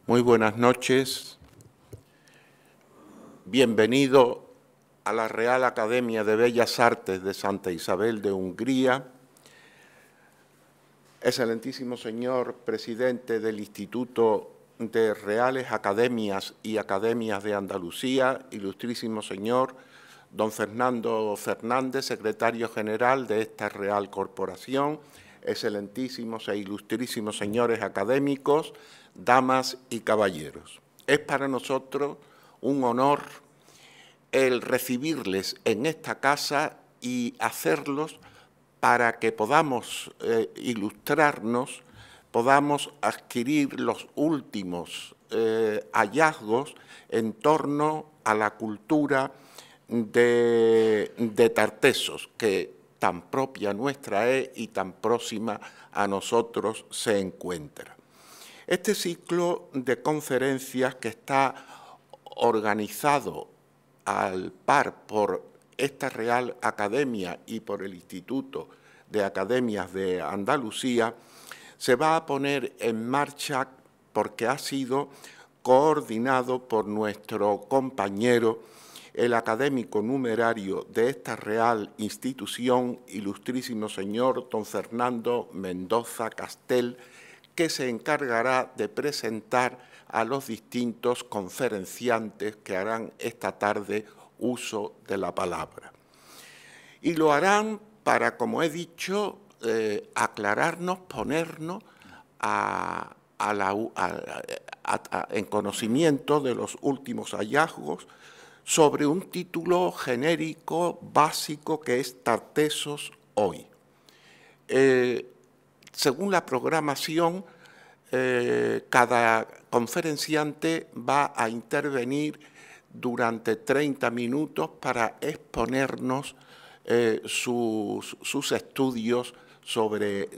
Muy buenas noches. Bienvenido a la Real Academia de Bellas Artes de Santa Isabel de Hungría. Excelentísimo señor presidente del Instituto de Reales Academias y Academias de Andalucía, ilustrísimo señor don Fernando Fernández, secretario general de esta Real Corporación, excelentísimos e ilustrísimos señores académicos, damas y caballeros. Es para nosotros un honor el recibirles en esta casa y hacerlos para que podamos ilustrarnos, podamos adquirir los últimos hallazgos en torno a la cultura de Tartesos, que tan propia nuestra es y tan próxima a nosotros se encuentra. Este ciclo de conferencias que está organizado al par por esta Real Academia y por el Instituto de Academias de Andalucía se va a poner en marcha porque ha sido coordinado por nuestro compañero, el académico numerario de esta real institución, ilustrísimo señor don Fernando Mendoza Castel, que se encargará de presentar a los distintos conferenciantes que harán esta tarde uso de la palabra. Y lo harán para, como he dicho, aclararnos, ponernos en conocimiento de los últimos hallazgos sobre un título genérico básico que es Tartesos hoy. Según la programación, cada conferenciante va a intervenir durante 30 minutos para exponernos sus estudios sobre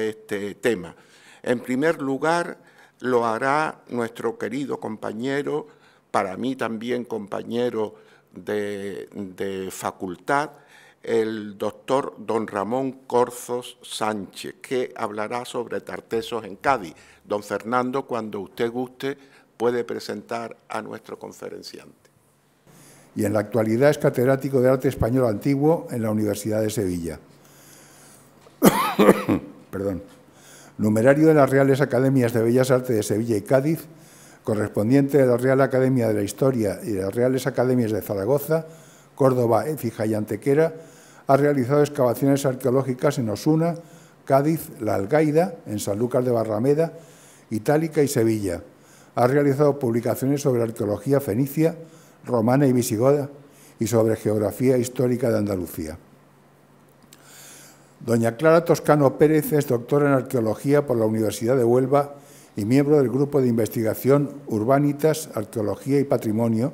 este tema. En primer lugar, lo hará nuestro querido compañero, para mí también compañero de facultad, el doctor don Ramón Corzos Sánchez, que hablará sobre Tartesos en Cádiz. Don Fernando, cuando usted guste, puede presentar a nuestro conferenciante. Y en la actualidad es catedrático de Arte Español Antiguo en la Universidad de Sevilla. Perdón. Numerario de las Reales Academias de Bellas Artes de Sevilla y Cádiz, correspondiente de la Real Academia de la Historia y de las Reales Academias de Zaragoza, Córdoba, Écija y Antequera, ha realizado excavaciones arqueológicas en Osuna, Cádiz, La Algaida, en Sanlúcar de Barrameda, Itálica y Sevilla. Ha realizado publicaciones sobre arqueología fenicia, romana y visigoda y sobre geografía histórica de Andalucía. Doña Clara Toscano Pérez es doctora en arqueología por la Universidad de Huelva y miembro del Grupo de Investigación Urbanitas, Arqueología y Patrimonio,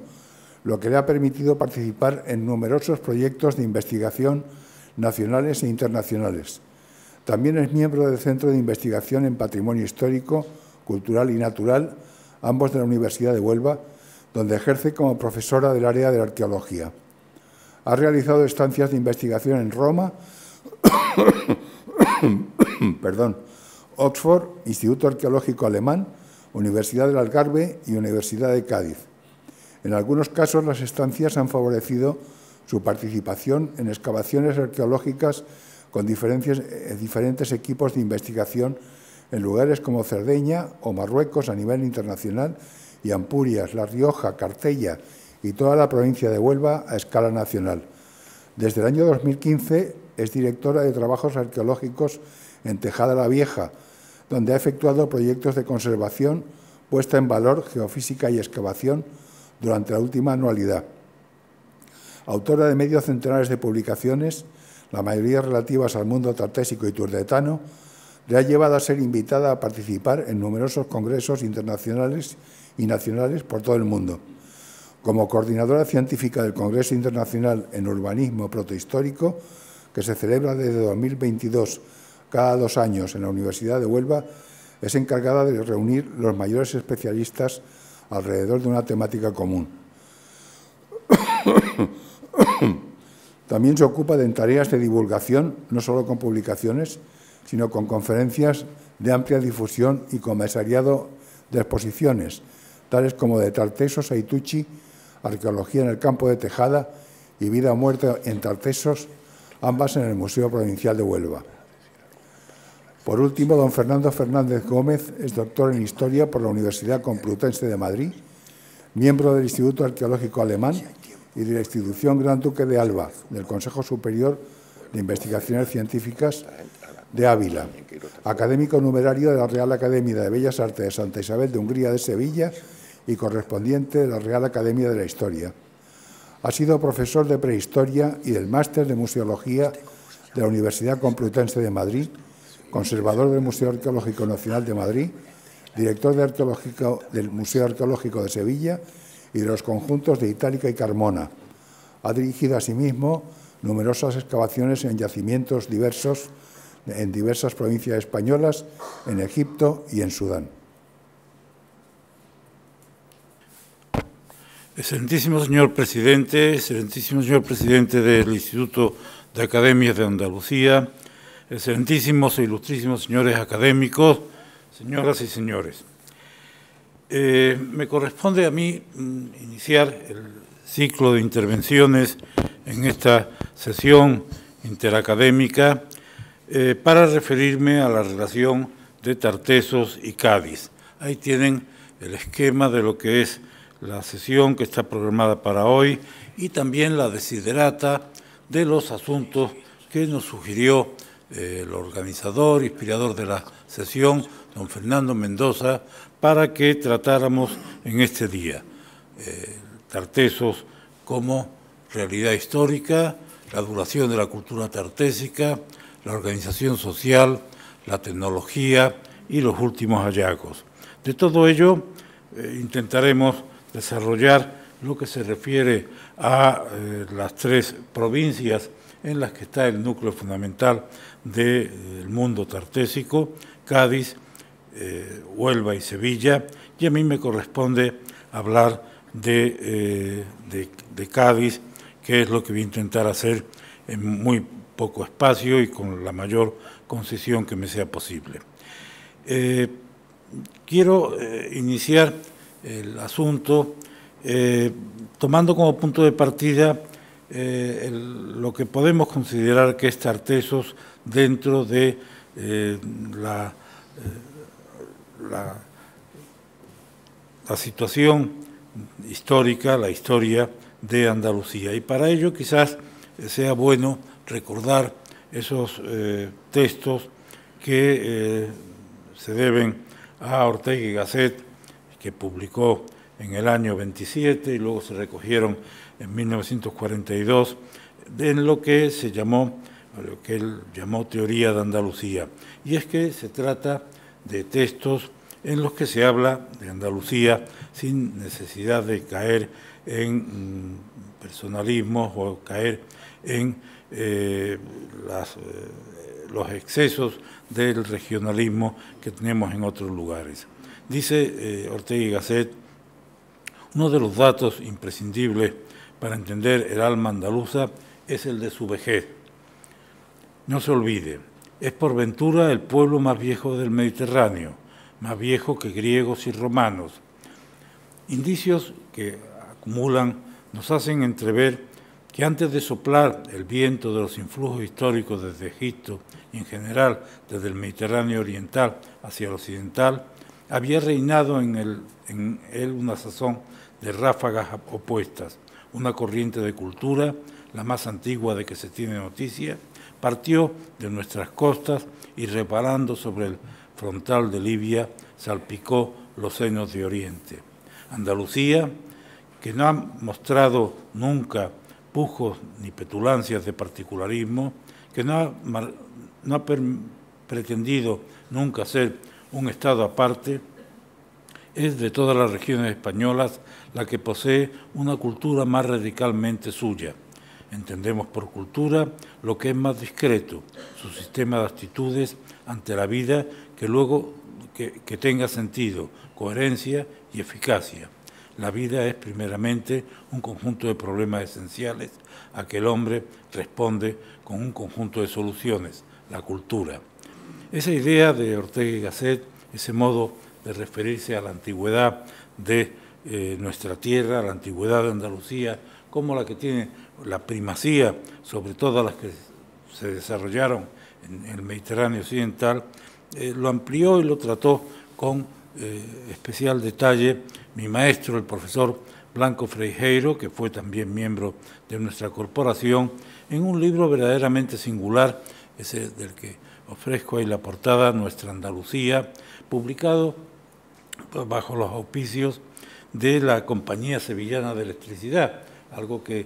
lo que le ha permitido participar en numerosos proyectos de investigación nacionales e internacionales. También es miembro del Centro de Investigación en Patrimonio Histórico, Cultural y Natural, ambos de la Universidad de Huelva, donde ejerce como profesora del área de la arqueología. Ha realizado estancias de investigación en Roma, Oxford, Instituto Arqueológico Alemán, Universidad del Algarve y Universidad de Cádiz. En algunos casos, las estancias han favorecido su participación en excavaciones arqueológicas con diferentes equipos de investigación en lugares como Cerdeña o Marruecos a nivel internacional y Ampurias, La Rioja, Cartella y toda la provincia de Huelva a escala nacional. Desde el año 2015 es directora de trabajos arqueológicos en Tejada la Vieja, donde ha efectuado proyectos de conservación, puesta en valor, geofísica y excavación durante la última anualidad. Autora de medio centenares de publicaciones, la mayoría relativas al mundo tartésico y turdetano, le ha llevado a ser invitada a participar en numerosos congresos internacionales y nacionales por todo el mundo. Como coordinadora científica del Congreso Internacional en Urbanismo Protohistórico, que se celebra desde 2022 cada 2 años en la Universidad de Huelva, es encargada de reunir los mayores especialistas alrededor de una temática común. También se ocupa de tareas de divulgación, no solo con publicaciones, sino con conferencias de amplia difusión y comisariado de exposiciones, tales como de Tartessos a Ituchi, Arqueología en el campo de Tejada y Vida o muerte en Tartessos, ambas en el Museo Provincial de Huelva. Por último, don Fernando Fernández Gómez es doctor en Historia por la Universidad Complutense de Madrid, miembro del Instituto Arqueológico Alemán y de la institución Gran Duque de Alba, del Consejo Superior de Investigaciones Científicas de Ávila, académico numerario de la Real Academia de Bellas Artes de Santa Isabel de Hungría de Sevilla y correspondiente de la Real Academia de la Historia. Ha sido profesor de Prehistoria y del Máster de Museología de la Universidad Complutense de Madrid, conservador del Museo Arqueológico Nacional de Madrid, director del Museo Arqueológico de Sevilla y de los conjuntos de Itálica y Carmona. Ha dirigido asimismo numerosas excavaciones en yacimientos diversos en diversas provincias españolas, en Egipto y en Sudán. Excelentísimo señor presidente del Instituto de Academias de Andalucía, excelentísimos e ilustrísimos señores académicos, señoras y señores. Me corresponde a mí iniciar el ciclo de intervenciones en esta sesión interacadémica para referirme a la relación de Tartessos y Cádiz. Ahí tienen el esquema de lo que es la sesión que está programada para hoy y también la desiderata de los asuntos que nos sugirió el organizador, inspirador de la sesión, don Fernando Mendoza, para que tratáramos en este día. Tartessos como realidad histórica, la duración de la cultura tartésica, la organización social, la tecnología y los últimos hallazgos. De todo ello, intentaremos desarrollar lo que se refiere a las tres provincias en las que está el núcleo fundamental del mundo tartésico, Cádiz, Huelva y Sevilla, y a mí me corresponde hablar de Cádiz, que es lo que voy a intentar hacer en muy poco espacio y con la mayor concisión que me sea posible. Quiero iniciar el asunto tomando como punto de partida lo que podemos considerar que es Tartessos dentro de la situación histórica, la historia de Andalucía. Y para ello quizás sea bueno recordar esos textos que se deben a Ortega y Gasset, que publicó en el año 27 y luego se recogieron en 1942, en lo que se llamó, lo que él llamó teoría de Andalucía. Y es que se trata de textos en los que se habla de Andalucía sin necesidad de caer en personalismos o caer en los excesos del regionalismo que tenemos en otros lugares. Dice Ortega y Gasset, uno de los datos imprescindibles para entender el alma andaluza es el de su vejez. No se olvide, es por ventura el pueblo más viejo del Mediterráneo, más viejo que griegos y romanos. Indicios que acumulan nos hacen entrever que antes de soplar el viento de los influjos históricos desde Egipto y en general desde el Mediterráneo oriental hacia el occidental, había reinado en él una sazón de ráfagas opuestas. Una corriente de cultura, la más antigua de que se tiene noticia, partió de nuestras costas y reparando sobre el frontal de Libia, salpicó los senos de Oriente. Andalucía, que no ha mostrado nunca pujos ni petulancias de particularismo, que no ha pretendido nunca ser un estado aparte, es de todas las regiones españolas la que posee una cultura más radicalmente suya. Entendemos por cultura lo que es más discreto, su sistema de actitudes ante la vida que luego que tenga sentido, coherencia y eficacia. La vida es primeramente un conjunto de problemas esenciales a que el hombre responde con un conjunto de soluciones, la cultura. Esa idea de Ortega y Gasset, ese modo de referirse a la antigüedad de nuestra tierra, a la antigüedad de Andalucía, como la que tiene la primacía sobre todas las que se desarrollaron en el Mediterráneo occidental, lo amplió y lo trató con especial detalle mi maestro, el profesor Blanco Freixeiro, que fue también miembro de nuestra corporación, en un libro verdaderamente singular, ese del que ofrezco ahí la portada, Nuestra Andalucía, publicado bajo los auspicios de la Compañía Sevillana de Electricidad, algo que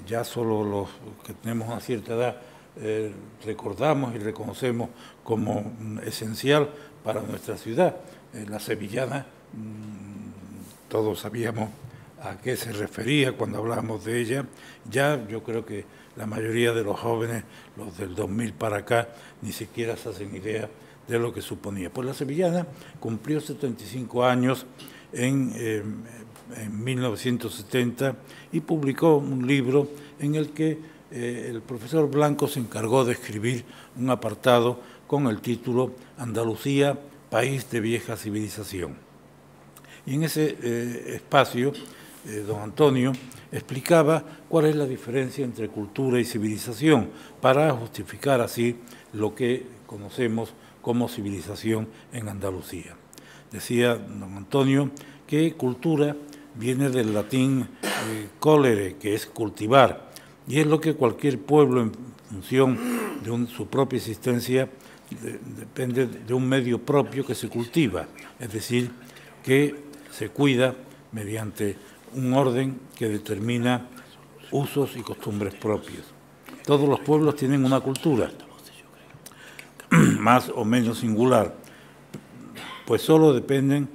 ya solo los que tenemos una cierta edad recordamos y reconocemos como esencial para nuestra ciudad. La sevillana, todos sabíamos a qué se refería cuando hablábamos de ella. Ya yo creo que la mayoría de los jóvenes, los del 2000 para acá, ni siquiera se hacen idea de lo que suponía. Pues la sevillana cumplió 75 años en 1970 y publicó un libro en el que el profesor Blanco se encargó de escribir un apartado con el título Andalucía, país de vieja civilización. Y en ese espacio, don Antonio explicaba cuál es la diferencia entre cultura y civilización para justificar así lo que conocemos como civilización en Andalucía. Decía don Antonio que cultura viene del latín colere, que es cultivar, y es lo que cualquier pueblo en función de su propia existencia depende de un medio propio que se cultiva, es decir, que se cuida mediante un orden que determina usos y costumbres propios. Todos los pueblos tienen una cultura, más o menos singular, pues solo dependen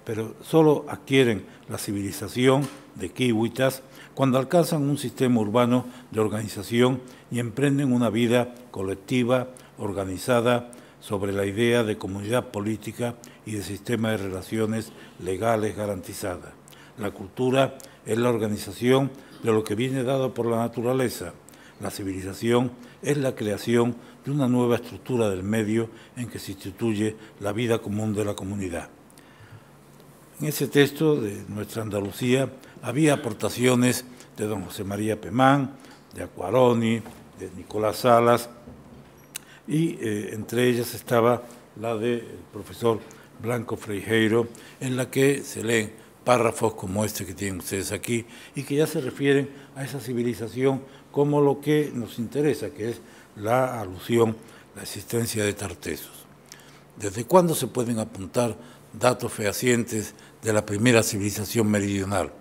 pero solo adquieren la civilización de kiwitas cuando alcanzan un sistema urbano de organización y emprenden una vida colectiva, organizada sobre la idea de comunidad política y de sistema de relaciones legales garantizadas. La cultura es la organización de lo que viene dado por la naturaleza. La civilización es la creación de una nueva estructura del medio en que se instituye la vida común de la comunidad. En ese texto de Nuestra Andalucía había aportaciones de don José María Pemán, de Acquaroni, de Nicolás Salas, y entre ellas estaba la del profesor Blanco Freixeiro, en la que se leen párrafos como este que tienen ustedes aquí y que ya se refieren a esa civilización como lo que nos interesa, que es la alusión, la existencia de Tartessos. ¿Desde cuándo se pueden apuntar datos fehacientes de la primera civilización meridional?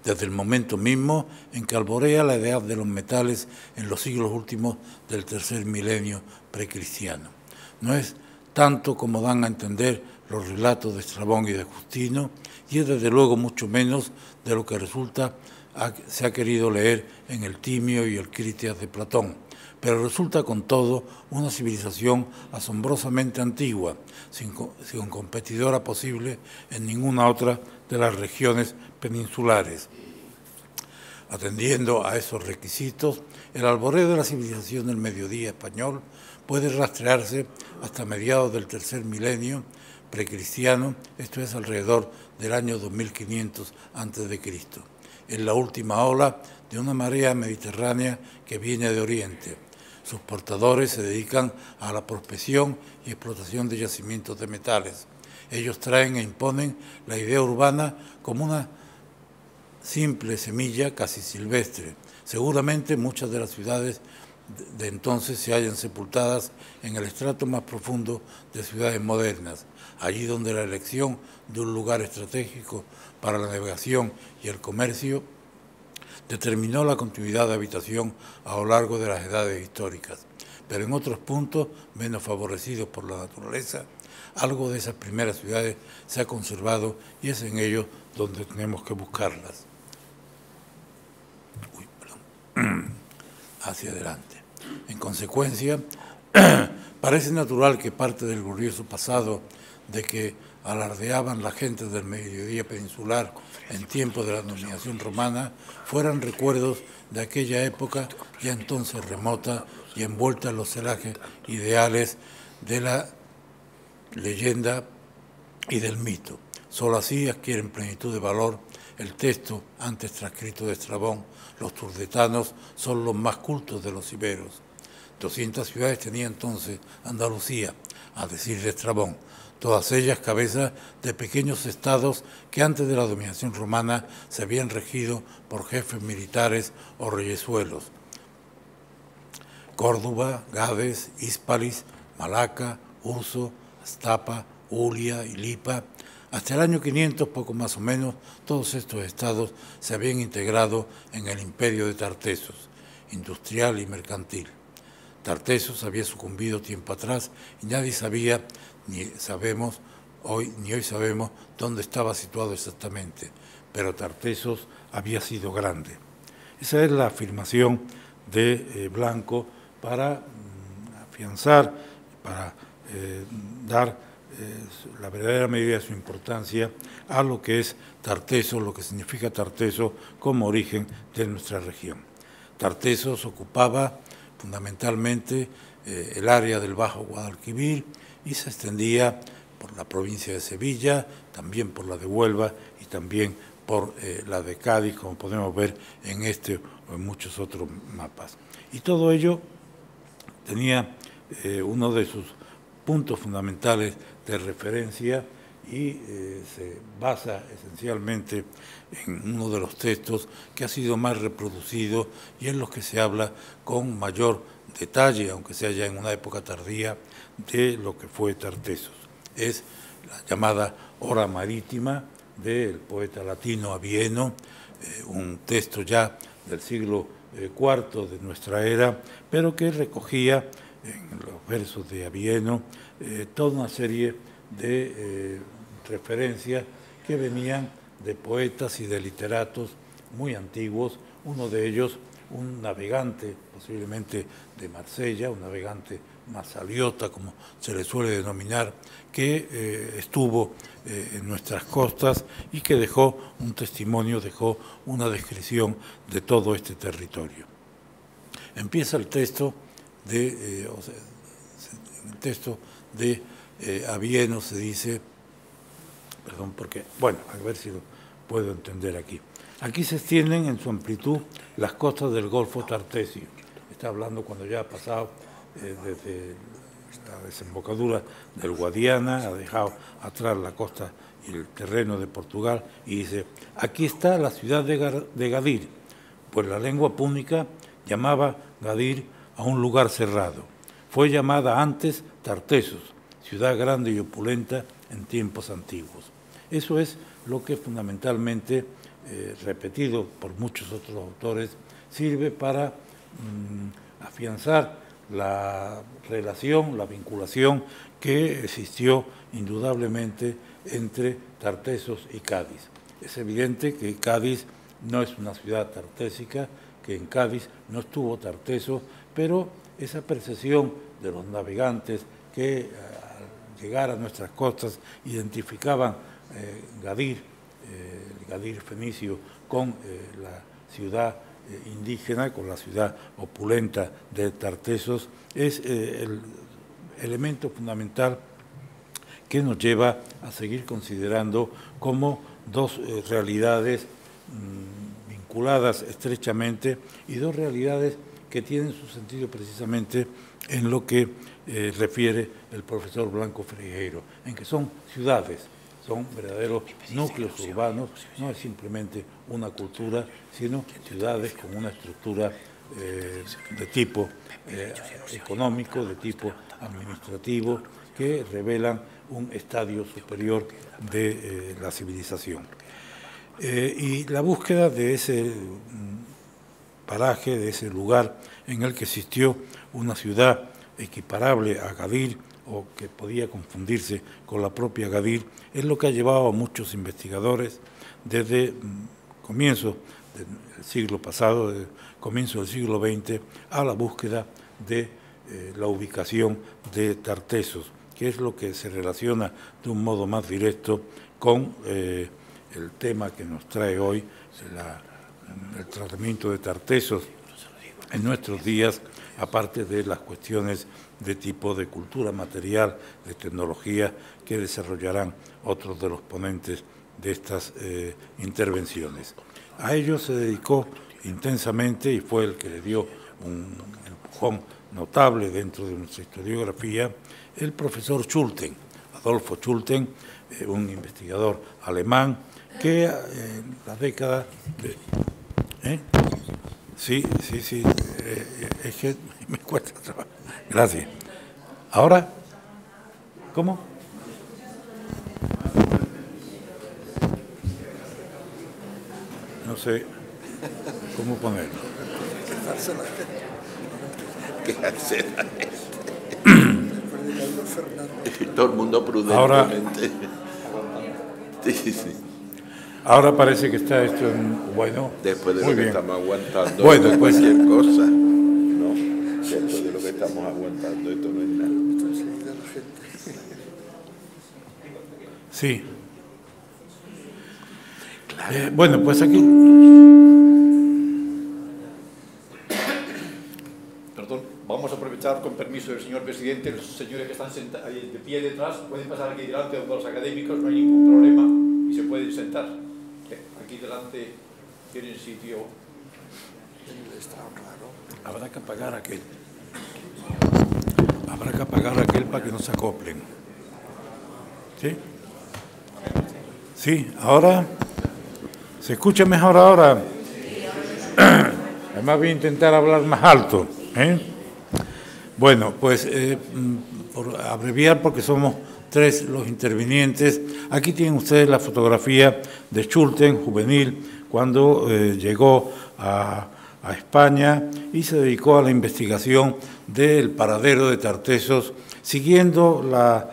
Desde el momento mismo en que alborea la edad de los metales en los siglos últimos del tercer milenio precristiano. No es tanto como dan a entender los relatos de Estrabón y de Justino, y es desde luego mucho menos de lo que se ha querido leer en el Timio y el Critias de Platón, pero resulta con todo una civilización asombrosamente antigua, sin competidora posible en ninguna otra de las regiones peninsulares. Atendiendo a esos requisitos, el alboreo de la civilización del mediodía español puede rastrearse hasta mediados del tercer milenio precristiano, esto es alrededor del año 2500 a.C., en la última ola de una marea mediterránea que viene de Oriente. Sus portadores se dedican a la prospección y explotación de yacimientos de metales. Ellos traen e imponen la idea urbana como una simple semilla casi silvestre. Seguramente muchas de las ciudades de entonces se hallan sepultadas en el estrato más profundo de ciudades modernas, allí donde la elección de un lugar estratégico para la navegación y el comercio determinó la continuidad de habitación a lo largo de las edades históricas, pero en otros puntos, menos favorecidos por la naturaleza, algo de esas primeras ciudades se ha conservado y es en ellos donde tenemos que buscarlas. Hacia adelante. En consecuencia, parece natural que parte del glorioso pasado de que alardeaban las gentes del mediodía peninsular en tiempo de la dominación romana fueran recuerdos de aquella época ya entonces remota y envuelta en los celajes ideales de la leyenda y del mito. Solo así adquiere en plenitud de valor el texto antes transcrito de Estrabón. Los turdetanos son los más cultos de los iberos. 200 ciudades tenía entonces Andalucía, a decir de Estrabón, todas ellas cabezas de pequeños estados que antes de la dominación romana se habían regido por jefes militares o reyesuelos. Córdoba, Gades, Hispalis, Malaca, Urso, Astapa, Ulia y Lipa. Hasta el año 500, poco más o menos, todos estos estados se habían integrado en el imperio de Tartesos, industrial y mercantil. Tartesos había sucumbido tiempo atrás y nadie sabía, ni hoy sabemos dónde estaba situado exactamente, pero Tartesos había sido grande. Esa es la afirmación de Blanco para afianzar, para dar la verdadera medida de su importancia a lo que es Tartesos, lo que significa Tartesos como origen de nuestra región. Tartesos ocupaba fundamentalmente el área del Bajo Guadalquivir y se extendía por la provincia de Sevilla, también por la de Huelva y también por la de Cádiz, como podemos ver en este o en muchos otros mapas. Y todo ello tenía uno de sus puntos fundamentales de referencia y se basa esencialmente en uno de los textos que ha sido más reproducido y en los que se habla con mayor detalle, aunque sea ya en una época tardía, de lo que fue Tartesos. Es la llamada Hora Marítima del poeta latino Avieno, un texto ya del siglo IV de nuestra era, pero que recogía en los versos de Avieno toda una serie de referencias que venían de poetas y de literatos muy antiguos, uno de ellos un navegante posiblemente de Marsella, un navegante masaliota, como se le suele denominar, que estuvo en nuestras costas y que dejó un testimonio, dejó una descripción de todo este territorio. Empieza el texto de Avieno, se dice, perdón, porque, bueno, a ver si lo puedo entender aquí. Aquí se extienden en su amplitud las costas del Golfo Tartesio. Está hablando cuando ya ha pasado desde la desembocadura del Guadiana, ha dejado atrás la costa y el terreno de Portugal, y dice, aquí está la ciudad de Gadir, pues la lengua púnica llamaba Gadir a un lugar cerrado. Fue llamada antes Tartesos, ciudad grande y opulenta en tiempos antiguos. Eso es lo que fundamentalmente, repetido por muchos otros autores, sirve para afianzar la relación, la vinculación que existió indudablemente entre Tartesos y Cádiz. Es evidente que Cádiz no es una ciudad tartésica, que en Cádiz no estuvo Tartesos, pero esa percepción de los navegantes que al llegar a nuestras costas identificaban Gadir, el Gadir fenicio, con la ciudad indígena, con la ciudad opulenta de Tartesos, es el elemento fundamental que nos lleva a seguir considerando como dos realidades vinculadas estrechamente y dos realidades que tienen su sentido precisamente en lo que refiere el profesor Blanco Frigeiro, en que son ciudades, son verdaderos núcleos urbanos, no es simplemente una cultura, sino ciudades con una estructura de tipo económico, de tipo administrativo, que revelan un estadio superior de la civilización. Y la búsqueda de ese paraje, de ese lugar en el que existió una ciudad equiparable a Gadir o que podía confundirse con la propia Gadir, es lo que ha llevado a muchos investigadores desde comienzos del siglo pasado, desde comienzo del siglo XX, a la búsqueda de la ubicación de Tartesos, que es lo que se relaciona de un modo más directo con el tema que nos trae hoy, el tratamiento de Tartesos en nuestros días, aparte de las cuestiones de tipo de cultura material, de tecnología, que desarrollarán otros de los ponentes de estas intervenciones. A ello se dedicó intensamente y fue el que le dio un empujón notable dentro de nuestra historiografía, el profesor Schulten, Adolfo Schulten, un investigador alemán que en la década de... Sí, es que me cuesta trabajo. Gracias. ¿Ahora? ¿Cómo? No sé cómo ponerlo. ¿Qué hace la gente? Todo el mundo prudentemente. Ahora, sí. Ahora parece que está esto en... Bueno, después de muy lo que bien. estamos aguantando, bueno, de pues, cualquier cosa, ¿no? Después de lo que estamos aguantando, esto no es nada. Sí. Bueno, pues aquí... Perdón, vamos a aprovechar, con permiso del señor presidente, los señores que están ahí de pie detrás pueden pasar aquí delante de los académicos, no hay ningún problema, y se pueden sentar. Aquí delante tienen sitio. Habrá que apagar aquel. Habrá que apagar aquel para que no se acoplen. ¿Sí? Sí, ahora... ¿Se escucha mejor ahora? Además voy a intentar hablar más alto. Bueno, pues por abreviar, porque somos 3 los intervinientes, aquí tienen ustedes la fotografía de Schulten, juvenil, cuando llegó a España y se dedicó a la investigación del paradero de Tartessos, siguiendo la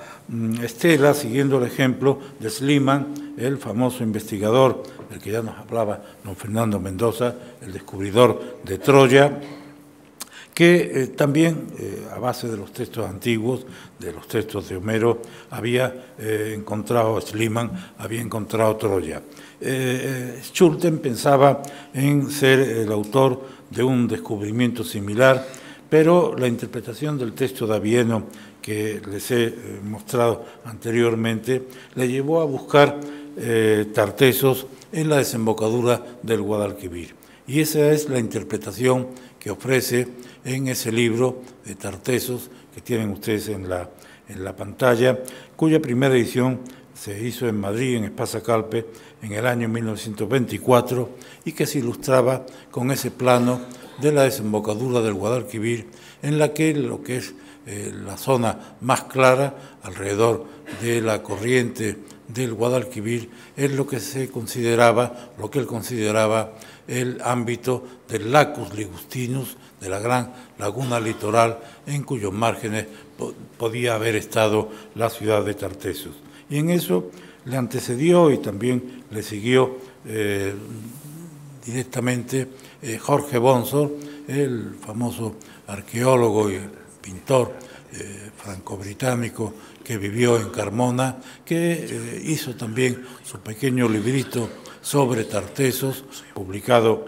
estela, siguiendo el ejemplo de Schliemann, el famoso investigador del que ya nos hablaba don Fernando Mendoza, el descubridor de Troya, que también, a base de los textos antiguos, de los textos de Homero, había encontrado, Schliemann había encontrado Troya. Schulten pensaba en ser el autor de un descubrimiento similar, pero la interpretación del texto davieno que les he mostrado anteriormente le llevó a buscar Tartessos en la desembocadura del Guadalquivir. Y esa es la interpretación que ofrece en ese libro de Tartessos que tienen ustedes en la pantalla, cuya primera edición se hizo en Madrid, en Espasa Calpe, en el año 1924, y que se ilustraba con ese plano de la desembocadura del Guadalquivir, en la que lo que es la zona más clara, alrededor de la corriente del Guadalquivir, es lo que se consideraba, lo que él consideraba el ámbito del Lacus Ligustinus, de la gran laguna litoral, en cuyos márgenes podía haber estado la ciudad de Tartessos. Y en eso le antecedió y también le siguió directamente Jorge Bonsor, el famoso arqueólogo y pintor franco-británico que vivió en Carmona, que hizo también su pequeño librito sobre Tartessos, publicado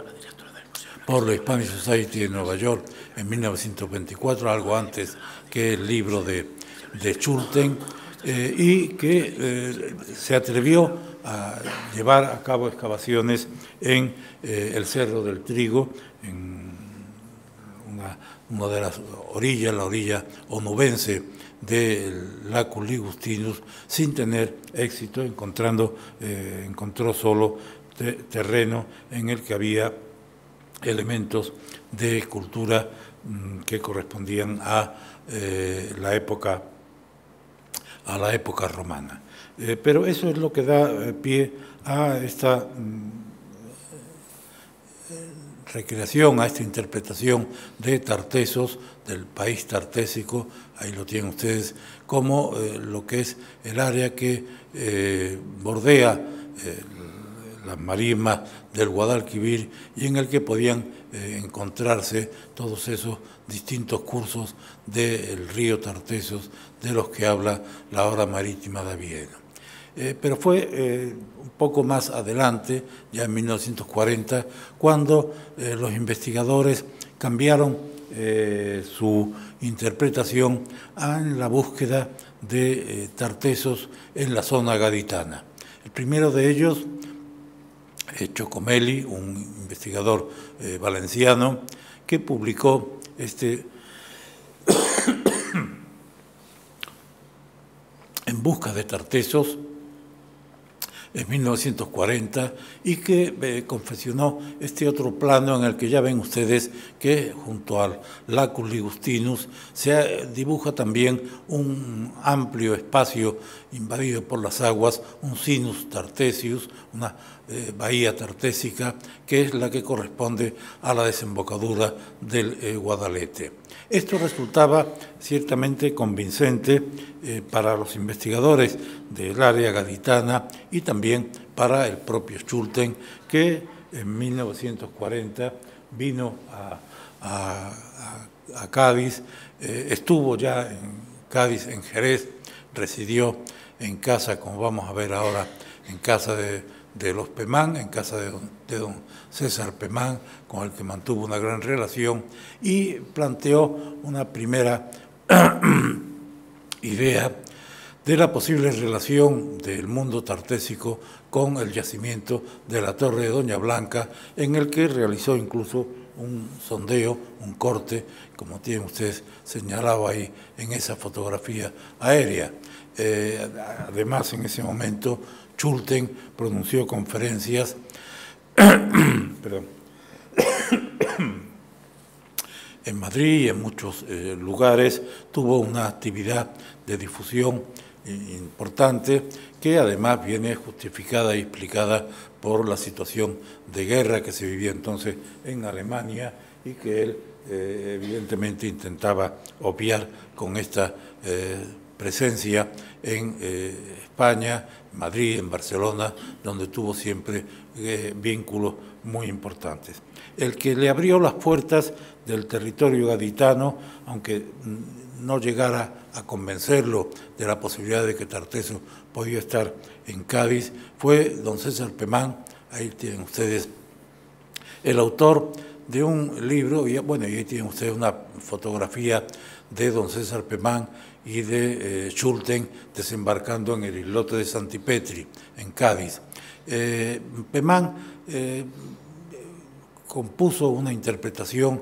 por la Hispanic Society de Nueva York en 1924, algo antes que el libro de Schulten, y que se atrevió a llevar a cabo excavaciones en el Cerro del Trigo, en una de las orillas, la orilla onubense del Lacus Ligustinus, sin tener éxito, encontró solo terreno en el que había elementos de escultura que correspondían a la época romana. Pero eso es lo que da pie a esta recreación, a esta interpretación de Tartessos, del país tartésico, ahí lo tienen ustedes, como lo que es el área que bordea las marismas del Guadalquivir y en el que podían encontrarse todos esos distintos cursos del río Tartessos de los que habla la obra marítima daviena. Pero fue un poco más adelante, ya en 1940, cuando los investigadores cambiaron su interpretación en la búsqueda de tartesos en la zona gaditana. El primero de ellos, Giacomelli, un investigador valenciano, que publicó En busca de tartesos en 1940 y que confeccionó este otro plano en el que ya ven ustedes que junto al Lacus Ligustinus se dibuja también un amplio espacio invadido por las aguas, un sinus tartesius, una bahía tartésica, que es la que corresponde a la desembocadura del Guadalete. Esto resultaba ciertamente convincente para los investigadores del área gaditana y también para el propio Schulten, que en 1940 vino a Cádiz, estuvo ya en Cádiz, en Jerez, residió en casa, como vamos a ver ahora, en casa de los Pemán, en casa de don César Pemán, con el que mantuvo una gran relación, y planteó una primera idea de la posible relación del mundo tartésico con el yacimiento de la Torre de Doña Blanca, en el que realizó incluso un sondeo, un corte, como tienen ustedes señalado ahí en esa fotografía aérea. Además, en ese momento, Schulten pronunció conferencias en Madrid y en muchos lugares, tuvo una actividad de difusión importante que además viene justificada y explicada por la situación de guerra que se vivía entonces en Alemania y que él evidentemente intentaba obviar con esta presencia en España, Madrid, en Barcelona, donde tuvo siempre vínculos muy importantes. El que le abrió las puertas del territorio gaditano, aunque no llegara a convencerlo de la posibilidad de que Tarteso podía estar en Cádiz, fue don César Pemán. Ahí tienen ustedes el autor de un libro, y bueno, y ahí tienen ustedes una fotografía de don César Pemán y de Schulten desembarcando en el islote de Santipetri, en Cádiz. Pemán compuso una interpretación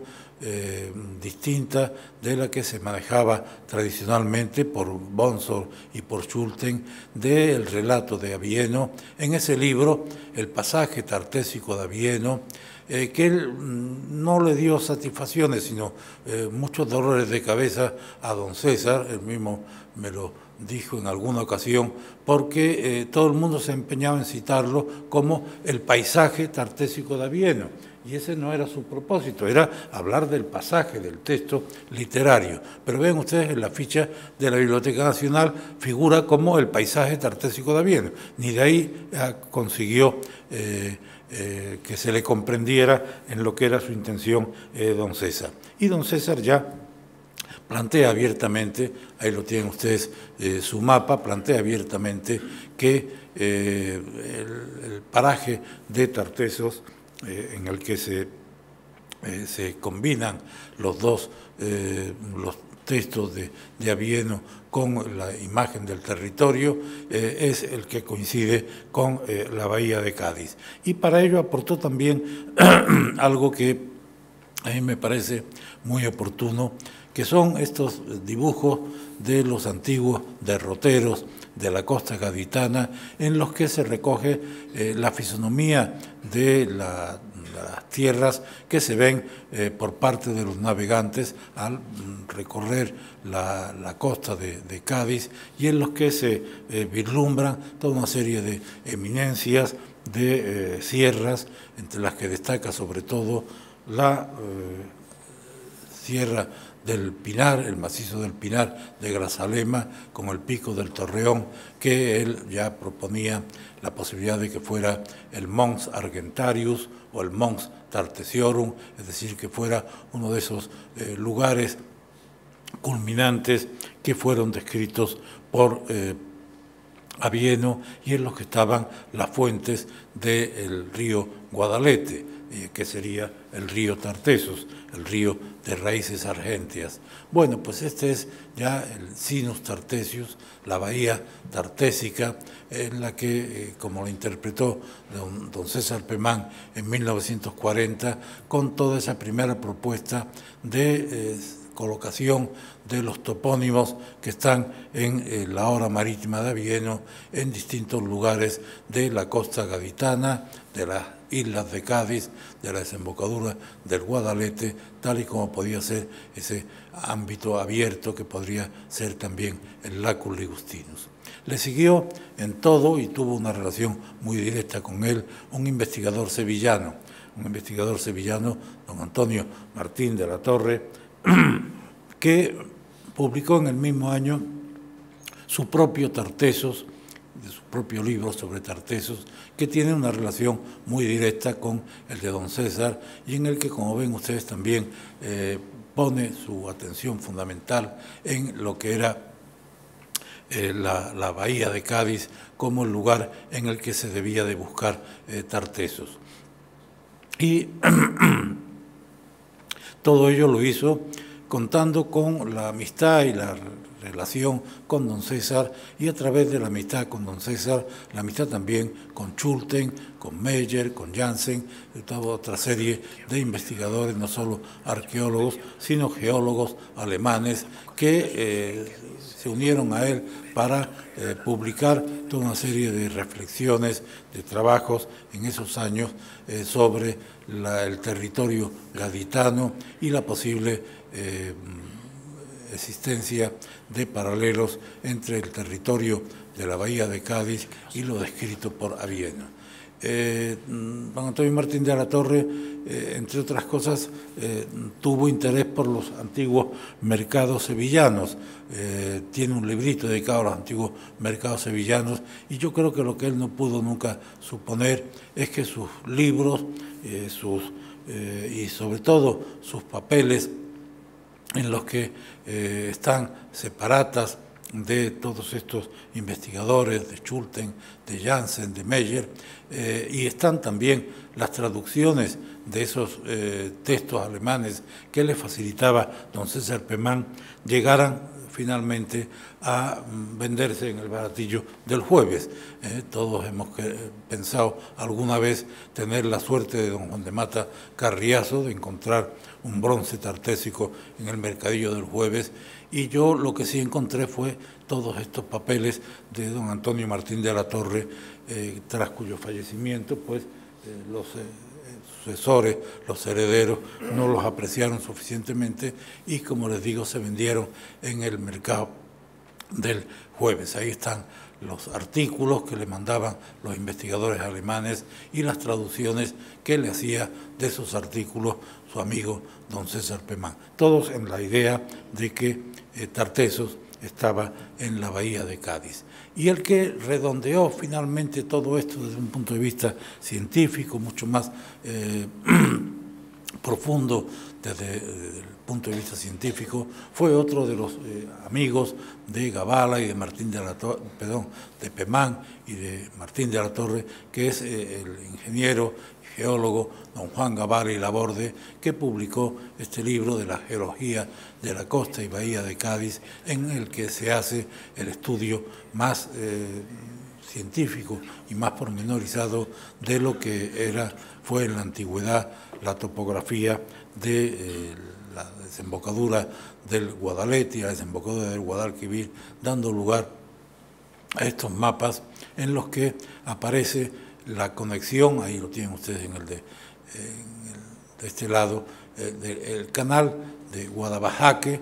distinta de la que se manejaba tradicionalmente por Bonsor y por Schulten del relato de Avieno. En ese libro, el pasaje tartésico de Avieno, que él no le dio satisfacciones, sino muchos dolores de cabeza a don César, él mismo me lo dijo en alguna ocasión, porque todo el mundo se empeñaba en citarlo como el paisaje tartésico de Avieno. Y ese no era su propósito, era hablar del pasaje, del texto literario. Pero ven ustedes, en la ficha de la Biblioteca Nacional figura como el paisaje tartésico de Avieno. Ni de ahí consiguió que se le comprendiera en lo que era su intención don César. Y don César ya plantea abiertamente, ahí lo tienen ustedes su mapa, plantea abiertamente que el paraje de Tartesos, en el que se combinan los dos, los textos de Avieno con la imagen del territorio, es el que coincide con la bahía de Cádiz. Y para ello aportó también algo que a mí me parece muy oportuno, que son estos dibujos de los antiguos derroteros de la costa gaditana, en los que se recoge la fisonomía de las tierras que se ven por parte de los navegantes al recorrer la costa de Cádiz, y en los que se vislumbran toda una serie de eminencias, de sierras, entre las que destaca sobre todo la sierra del Pinar, el macizo del Pinar de Grazalema, con el pico del Torreón, que él ya proponía la posibilidad de que fuera el Mons Argentarius o el Mons Tartesiorum, es decir, que fuera uno de esos lugares culminantes que fueron descritos por Avieno y en los que estaban las fuentes del río Guadalete. que sería el río Tartessos, el río de raíces argentias. Bueno, pues este es ya el Sinus Tartesius, la bahía tartésica, en la que, como lo interpretó don César Pemán en 1940, con toda esa primera propuesta de colocación de los topónimos que están en la hora marítima de Avieno, en distintos lugares de la costa gaditana, de las islas de Cádiz, de la desembocadura del Guadalete, tal y como podía ser ese ámbito abierto que podría ser también el Lacus Ligustinus. Le siguió en todo y tuvo una relación muy directa con él un investigador sevillano, don Antonio Martín de la Torre, que publicó en el mismo año su propio Tartessos, su propio libro sobre Tartessos, que tiene una relación muy directa con el de don César y en el que, como ven ustedes, también pone su atención fundamental en lo que era la bahía de Cádiz como el lugar en el que se debía de buscar Tartessos. Y todo ello lo hizo contando con la amistad y la relación con don César, y a través de la amistad con don César, la amistad también con Schulten, con Meyer, con Janssen, y toda otra serie de investigadores, no solo arqueólogos, sino geólogos alemanes que se unieron a él para publicar toda una serie de reflexiones, de trabajos en esos años sobre el territorio gaditano y la posible existencia de paralelos entre el territorio de la bahía de Cádiz y lo descrito por Avieno. Don Antonio Martín de la Torre, entre otras cosas, tuvo interés por los antiguos mercados sevillanos. Tiene un librito dedicado a los antiguos mercados sevillanos, y yo creo que lo que él no pudo nunca suponer es que sus libros y sobre todo sus papeles, en los que están separatas de todos estos investigadores, de Schulten, de Janssen, de Meyer, y están también las traducciones de esos textos alemanes que le facilitaba don César Pemán, llegaran finalmente a venderse en el baratillo del Jueves. Todos hemos pensado alguna vez tener la suerte de don Juan de Mata Carriazo de encontrar un bronce tartésico en el mercadillo del Jueves, y yo lo que sí encontré fue todos estos papeles de don Antonio Martín de la Torre, tras cuyo fallecimiento pues los sucesores, los herederos, no los apreciaron suficientemente y, como les digo, se vendieron en el mercado del Jueves. Ahí están los artículos que le mandaban los investigadores alemanes y las traducciones que le hacía de esos artículos su amigo don César Pemán. Todos en la idea de que Tartessos estaba en la bahía de Cádiz. Y el que redondeó finalmente todo esto desde un punto de vista científico, mucho más profundo desde el punto de vista científico, fue otro de los amigos de Gavala y de Martín de la Torre, de Pemán y de Martín de la Torre, que es el ingeniero y geólogo don Juan Gavala y Laborde, que publicó este libro de la geología de la costa y bahía de Cádiz, en el que se hace el estudio más científico y más pormenorizado de lo que fue en la antigüedad la topografía de la desembocadura del Guadalete y la desembocadura del Guadalquivir, dando lugar a estos mapas en los que aparece la conexión, ahí lo tienen ustedes en de este lado, el canal de Guadabajaque,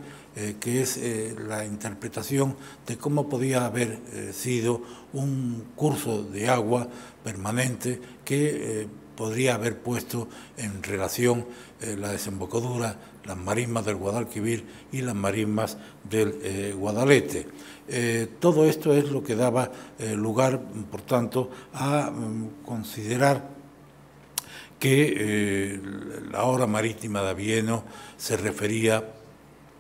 que es la interpretación de cómo podía haber sido un curso de agua permanente que podría haber puesto en relación la desembocadura, las marismas del Guadalquivir y las marismas del Guadalete. Todo esto es lo que daba lugar, por tanto, a considerar que la hora marítima de Avieno se refería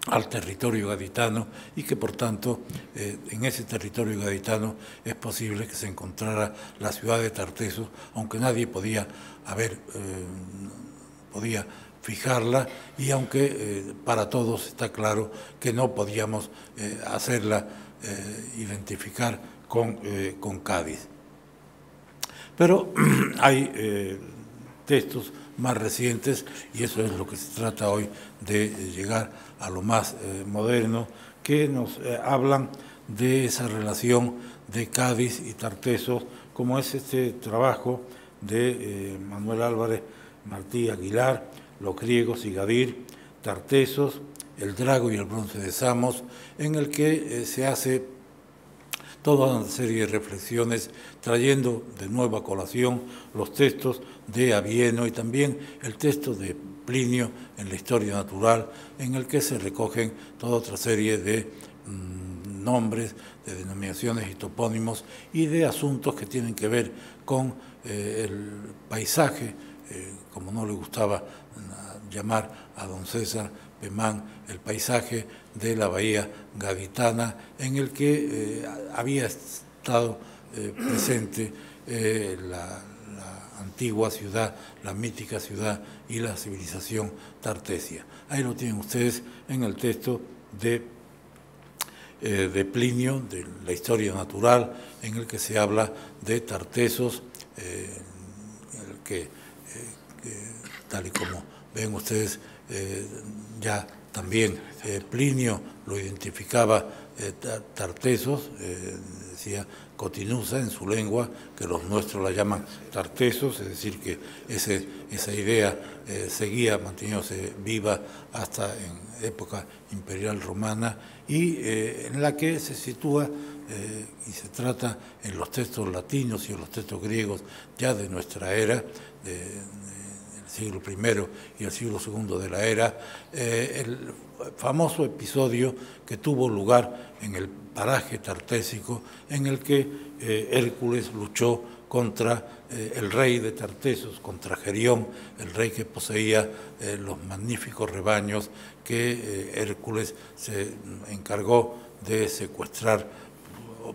al territorio gaditano y que por tanto en ese territorio gaditano es posible que se encontrara la ciudad de Tartessos, aunque nadie podía fijarla y aunque para todos está claro que no podíamos hacerla identificar con Cádiz. Pero hay textos más recientes, y eso es lo que se trata hoy de llegar a lo más moderno, que nos hablan de esa relación de Cádiz y Tartessos, como es este trabajo de Manuel Álvarez Martí Aguilar, Los griegos y Gadir, Tartessos, El Drago y el bronce de Samos, en el que se hace toda una serie de reflexiones, trayendo de nuevo a colación los textos de Avieno y también el texto de Plinio en la Historia Natural, en el que se recogen toda otra serie de nombres, de denominaciones y topónimos y de asuntos que tienen que ver con el paisaje, como no le gustaba llamar a don César Pemán, el paisaje de la bahía gaditana, en el que había estado presente la antigua ciudad, la mítica ciudad y la civilización tartesia. Ahí lo tienen ustedes en el texto de Plinio, de la Historia Natural, en el que se habla de Tartessos, en el que, tal y como ven ustedes, ya también Plinio lo identificaba Tartessos, decía Cotinusa en su lengua, que los nuestros la llaman Tartessos, es decir, que esa idea seguía manteniéndose viva hasta en época imperial romana y en la que se sitúa y se trata en los textos latinos y en los textos griegos ya de nuestra era, siglo I y el siglo II de la era, el famoso episodio que tuvo lugar en el paraje tartésico en el que Hércules luchó contra el rey de Tartessos, contra Gerión, el rey que poseía los magníficos rebaños que Hércules se encargó de secuestrar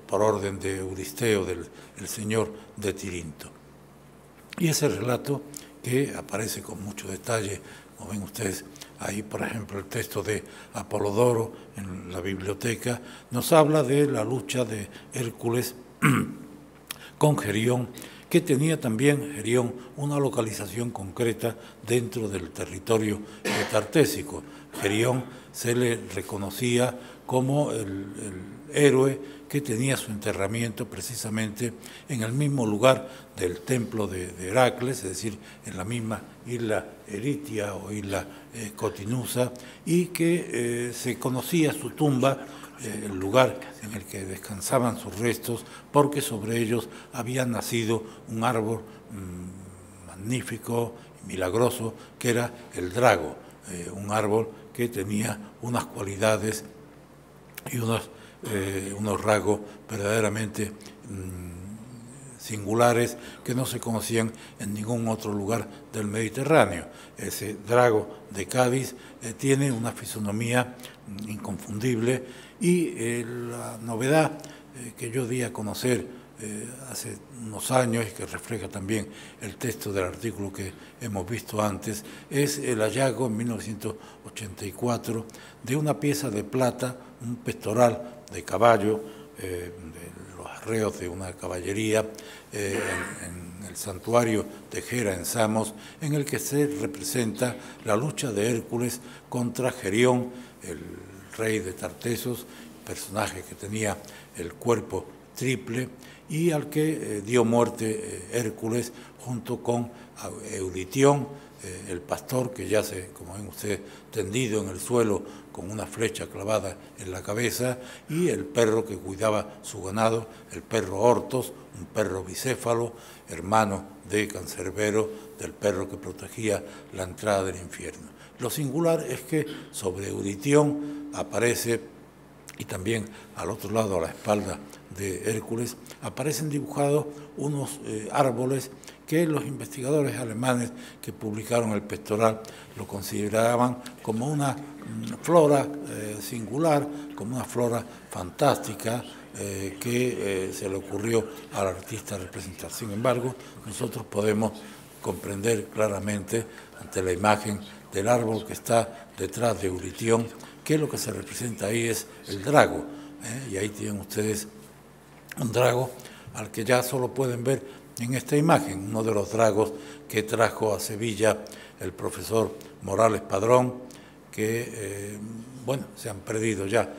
por orden de Euristeo, el señor de Tirinto. Y ese relato, que aparece con mucho detalle, como ven ustedes ahí, por ejemplo, el texto de Apolodoro en la biblioteca, nos habla de la lucha de Hércules con Gerión, que tenía también Gerión una localización concreta dentro del territorio tartésico. Gerión se le reconocía como el héroe que tenía su enterramiento precisamente en el mismo lugar del templo de Heracles, es decir, en la misma isla Eritia o isla Cotinusa, y que se conocía su tumba, el lugar en el que descansaban sus restos, porque sobre ellos había nacido un árbol magnífico y milagroso, que era el drago, un árbol que tenía unas cualidades y unos rasgos verdaderamente singulares que no se conocían en ningún otro lugar del Mediterráneo. Ese drago de Cádiz tiene una fisonomía inconfundible y la novedad que yo di a conocer hace unos años y que refleja también el texto del artículo que hemos visto antes, es el hallazgo en 1984 de una pieza de plata, un pectoral de caballo, de los arreos de una caballería en el santuario de Gera en Samos, en el que se representa la lucha de Hércules contra Gerión, el rey de Tartessos, personaje que tenía el cuerpo triple y al que dio muerte Hércules junto con Euritión, el pastor que yace, como ven ustedes, tendido en el suelo con una flecha clavada en la cabeza, y el perro que cuidaba su ganado, el perro Ortos, un perro bicéfalo, hermano de Cancerbero, del perro que protegía la entrada del infierno. Lo singular es que sobre Euritión aparece, y también al otro lado, a la espalda de Hércules, aparecen dibujados unos árboles que los investigadores alemanes que publicaron el pectoral lo consideraban como una flora singular, como una flora fantástica que se le ocurrió al artista representar. Sin embargo, nosotros podemos comprender claramente ante la imagen del árbol que está detrás de Euritión que lo que se representa ahí es el drago, y ahí tienen ustedes un drago al que ya solo pueden ver en esta imagen, uno de los dragos que trajo a Sevilla el profesor Morales Padrón, que, bueno, se han perdido ya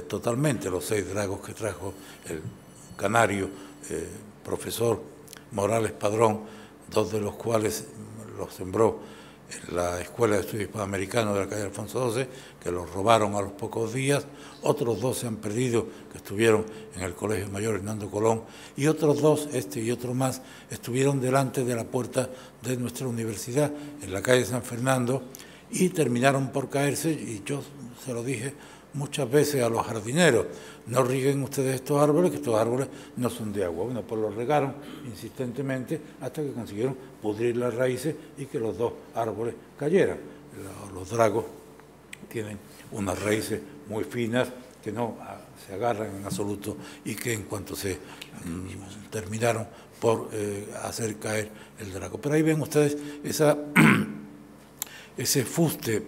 totalmente los 6 dragos que trajo el canario profesor Morales Padrón, 2 de los cuales los sembró en la Escuela de Estudios Hispanoamericanos de la calle Alfonso XII, que los robaron a los pocos días. Otros 2 se han perdido, que estuvieron en el Colegio Mayor Hernando Colón, y otros 2, este y otro más, estuvieron delante de la puerta de nuestra universidad, en la calle San Fernando, y terminaron por caerse, y yo se lo dije muchas veces a los jardineros: no rieguen ustedes estos árboles, que estos árboles no son de agua. Bueno, pues los regaron insistentemente hasta que consiguieron pudrir las raíces y que los 2 árboles cayeran. Los dragos tienen unas raíces muy finas que no se agarran en absoluto y que en cuanto se terminaron por hacer caer el drago. Pero ahí ven ustedes ese fuste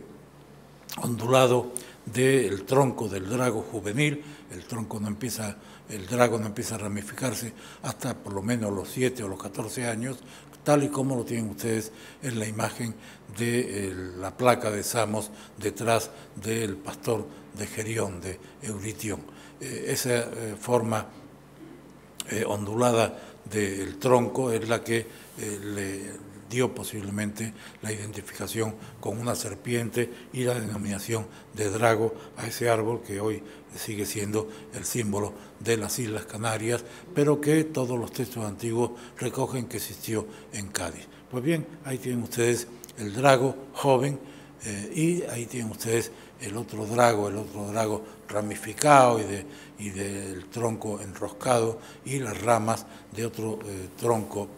ondulado del tronco del drago juvenil. El drago no empieza a ramificarse hasta por lo menos los 7 o los 14 años, tal y como lo tienen ustedes en la imagen de la placa de Samos detrás del pastor de Gerión, de Euritión. Esa forma ondulada del tronco es la que le dio posiblemente la identificación con una serpiente y la denominación de drago a ese árbol que hoy sigue siendo el símbolo de las Islas Canarias, pero que todos los textos antiguos recogen que existió en Cádiz. Pues bien, ahí tienen ustedes el drago joven y ahí tienen ustedes el otro drago ramificado y del tronco enroscado y las ramas de otro tronco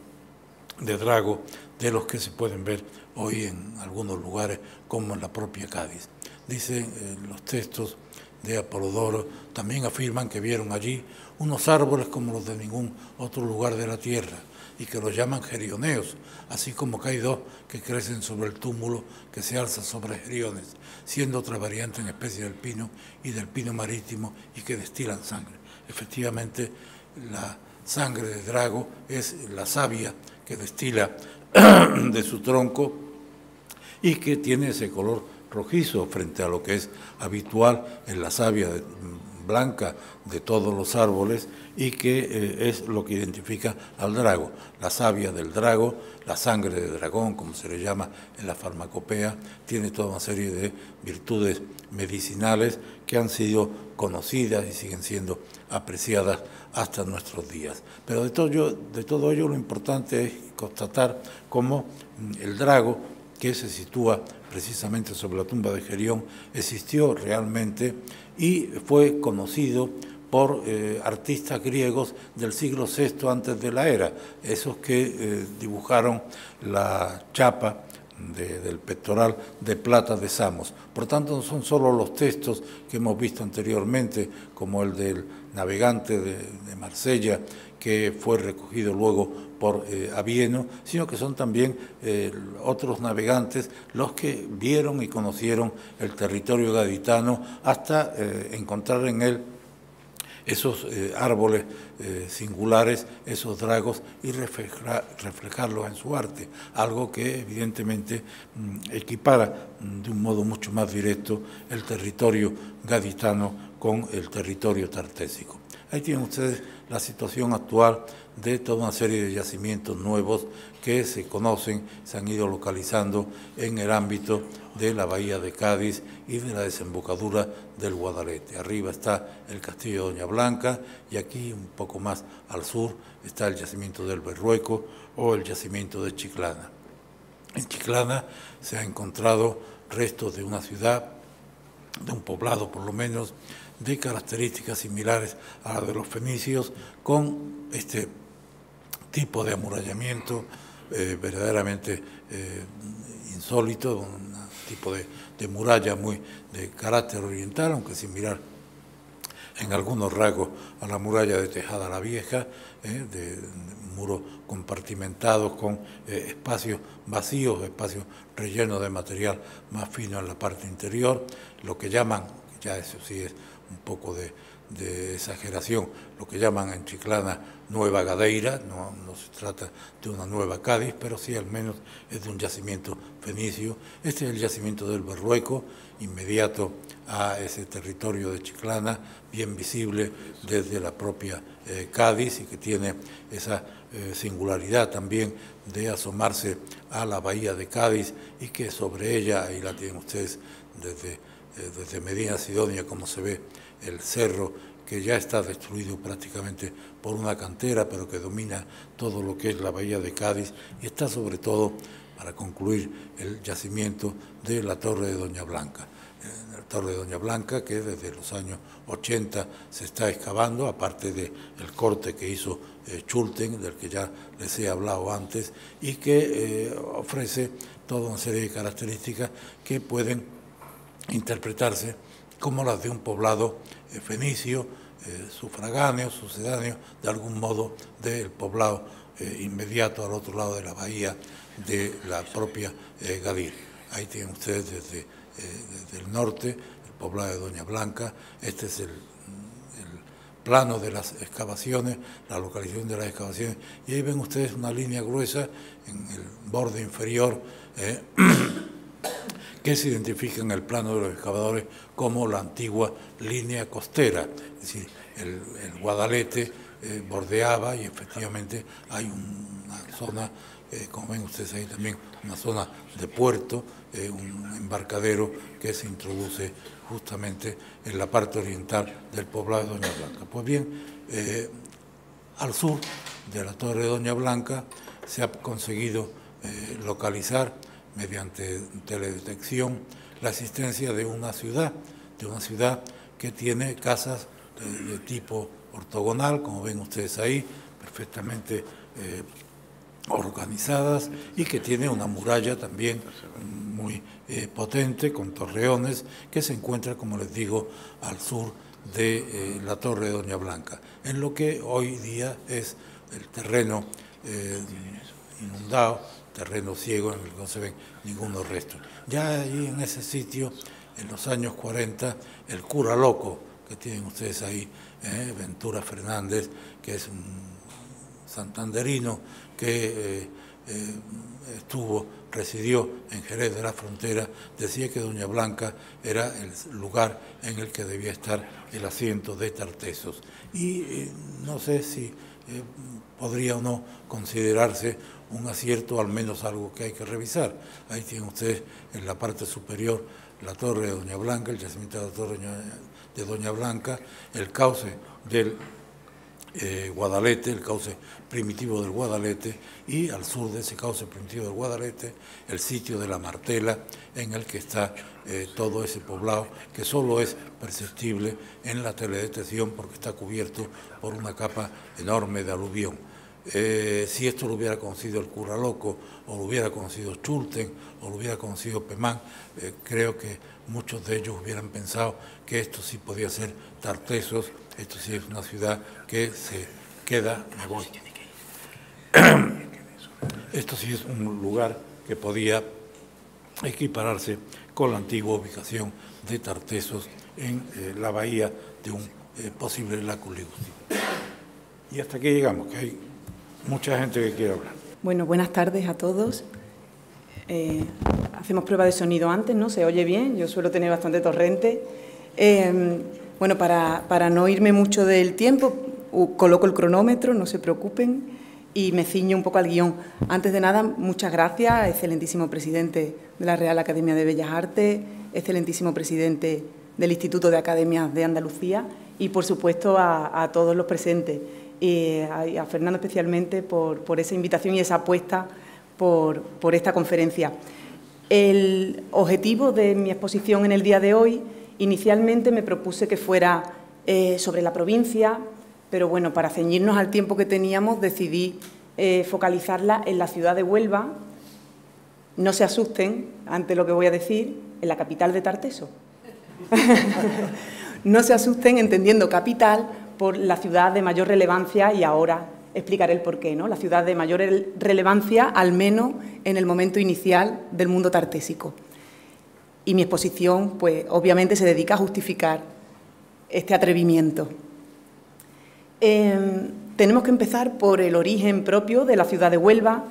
de drago, de los que se pueden ver hoy en algunos lugares, como en la propia Cádiz. Dicen los textos de Apolodoro, también afirman que vieron allí unos árboles como los de ningún otro lugar de la tierra, y que los llaman gerioneos, así como que hay 2 que crecen sobre el túmulo que se alza sobre geriones, siendo otra variante en especie del pino y del pino marítimo, y que destilan sangre. Efectivamente, la sangre de drago es la savia que destila de su tronco y que tiene ese color rojizo frente a lo que es habitual en la savia blanca de todos los árboles, y que es lo que identifica al drago. La savia del drago, la sangre de dragón, como se le llama en la farmacopea, tiene toda una serie de virtudes medicinales que han sido conocidas y siguen siendo apreciadas hasta nuestros días. Pero de todo ello lo importante es constatar cómo el drago, que se sitúa precisamente sobre la tumba de Gerión, existió realmente y fue conocido por artistas griegos del siglo VI antes de la era, esos que dibujaron la chapa del pectoral de plata de Samos. Por tanto, no son solo los textos que hemos visto anteriormente, como el del navegante de Marsella, que fue recogido luego por Avieno, sino que son también otros navegantes los que vieron y conocieron el territorio gaditano hasta encontrar en él esos árboles singulares, esos dragos, y reflejarlos en su arte, algo que evidentemente equipara de un modo mucho más directo el territorio gaditano con el territorio tartésico. Ahí tienen ustedes la situación actual de toda una serie de yacimientos nuevos que se conocen, se han ido localizando en el ámbito de la bahía de Cádiz y de la desembocadura del Guadalete. Arriba está el castillo de Doña Blanca, y aquí un poco más al sur está el yacimiento del Berrueco o el yacimiento de Chiclana. En Chiclana se han encontrado restos de una ciudad, de un poblado por lo menos, de características similares a las de los fenicios, con este tipo de amurallamiento verdaderamente insólito, un tipo de muralla muy de carácter oriental, aunque similar en algunos rasgos a la muralla de Tejada la Vieja, de muros compartimentados con espacios vacíos, espacios rellenos de material más fino en la parte interior, lo que llaman, ya eso sí es un poco de exageración, lo que llaman en Chiclana Nueva Gadeira, no se trata de una nueva Cádiz, pero sí al menos es de un yacimiento fenicio. Este es el yacimiento del Berrueco, inmediato a ese territorio de Chiclana, bien visible desde la propia Cádiz, y que tiene esa singularidad también de asomarse a la bahía de Cádiz, y que sobre ella, ahí la tienen ustedes desde Medina Sidonia, como se ve el cerro, que ya está destruido prácticamente por una cantera, pero que domina todo lo que es la bahía de Cádiz, y está sobre todo, para concluir, el yacimiento de la Torre de Doña Blanca. La Torre de Doña Blanca, que desde los años 80 se está excavando, aparte del corte que hizo Schulten, del que ya les he hablado antes, y que ofrece toda una serie de características que pueden interpretarse como las de un poblado fenicio, sufragáneo, sucedáneo, de algún modo del poblado inmediato al otro lado de la bahía de la propia Gadir. Ahí tienen ustedes desde el norte el poblado de Doña Blanca. Este es el plano de las excavaciones, la localización de las excavaciones, y ahí ven ustedes una línea gruesa en el borde inferior que se identifica en el plano de los excavadores como la antigua línea costera, es decir, el Guadalete bordeaba, y efectivamente hay una zona, como ven ustedes ahí también, una zona de puerto, un embarcadero que se introduce justamente en la parte oriental del poblado de Doña Blanca. Pues bien, al sur de la Torre de Doña Blanca se ha conseguido localizar mediante teledetección la existencia de una ciudad que tiene casas de tipo ortogonal, como ven ustedes ahí, perfectamente organizadas, y que tiene una muralla también muy potente, con torreones, que se encuentra, como les digo, al sur de la Torre de Doña Blanca, en lo que hoy día es el terreno inundado, terreno ciego en el que no se ven ningunos restos. Ya allí en ese sitio, en los años 40, el cura loco que tienen ustedes ahí, Ventura Fernández, que es un santanderino que residió en Jerez de la Frontera, decía que Doña Blanca era el lugar en el que debía estar el asiento de Tartessos. Y no sé si podría o no considerarse un acierto, al menos algo que hay que revisar. Ahí tienen ustedes en la parte superior la Torre de Doña Blanca, el yacimiento de la Torre de Doña Blanca, el cauce del Guadalete, el cauce primitivo del Guadalete, y al sur de ese cauce primitivo del Guadalete, el sitio de la Martela, en el que está todo ese poblado, que solo es perceptible en la teledetección porque está cubierto por una capa enorme de aluvión. Si esto lo hubiera conocido el cura loco, o lo hubiera conocido Schulten, o lo hubiera conocido Pemán, creo que muchos de ellos hubieran pensado que esto sí podía ser Tartessos, esto sí es una ciudad que se queda, me voy. Esto sí es un lugar que podía equipararse con la antigua ubicación de Tartessos en la bahía de un posible Lacus Ligusti. Y hasta aquí llegamos, que hay mucha gente que quiere hablar. Bueno, buenas tardes a todos. Hacemos prueba de sonido antes, ¿no? ¿Se oye bien? Yo suelo tener bastante torrente. Bueno, para no irme mucho del tiempo, coloco el cronómetro, no se preocupen, y me ciño un poco al guión. Antes de nada, muchas gracias, excelentísimo presidente de la Real Academia de Bellas Artes, excelentísimo presidente del Instituto de Academias de Andalucía, y, por supuesto, a todos los presentes. Y a Fernando especialmente por esa invitación y esa apuesta por esta conferencia. El objetivo de mi exposición en el día de hoy Inicialmente me propuse que fuera sobre la provincia, pero bueno, para ceñirnos al tiempo que teníamos decidí focalizarla en la ciudad de Huelva. No se asusten ante lo que voy a decir, en la capital de Tarteso. No se asusten entendiendo capital por la ciudad de mayor relevancia, y ahora explicaré el porqué, ¿no? La ciudad de mayor relevancia, al menos en el momento inicial del mundo tartésico. Y mi exposición, pues, obviamente se dedica a justificar este atrevimiento. Tenemos que empezar por el origen propio de la ciudad de Huelva,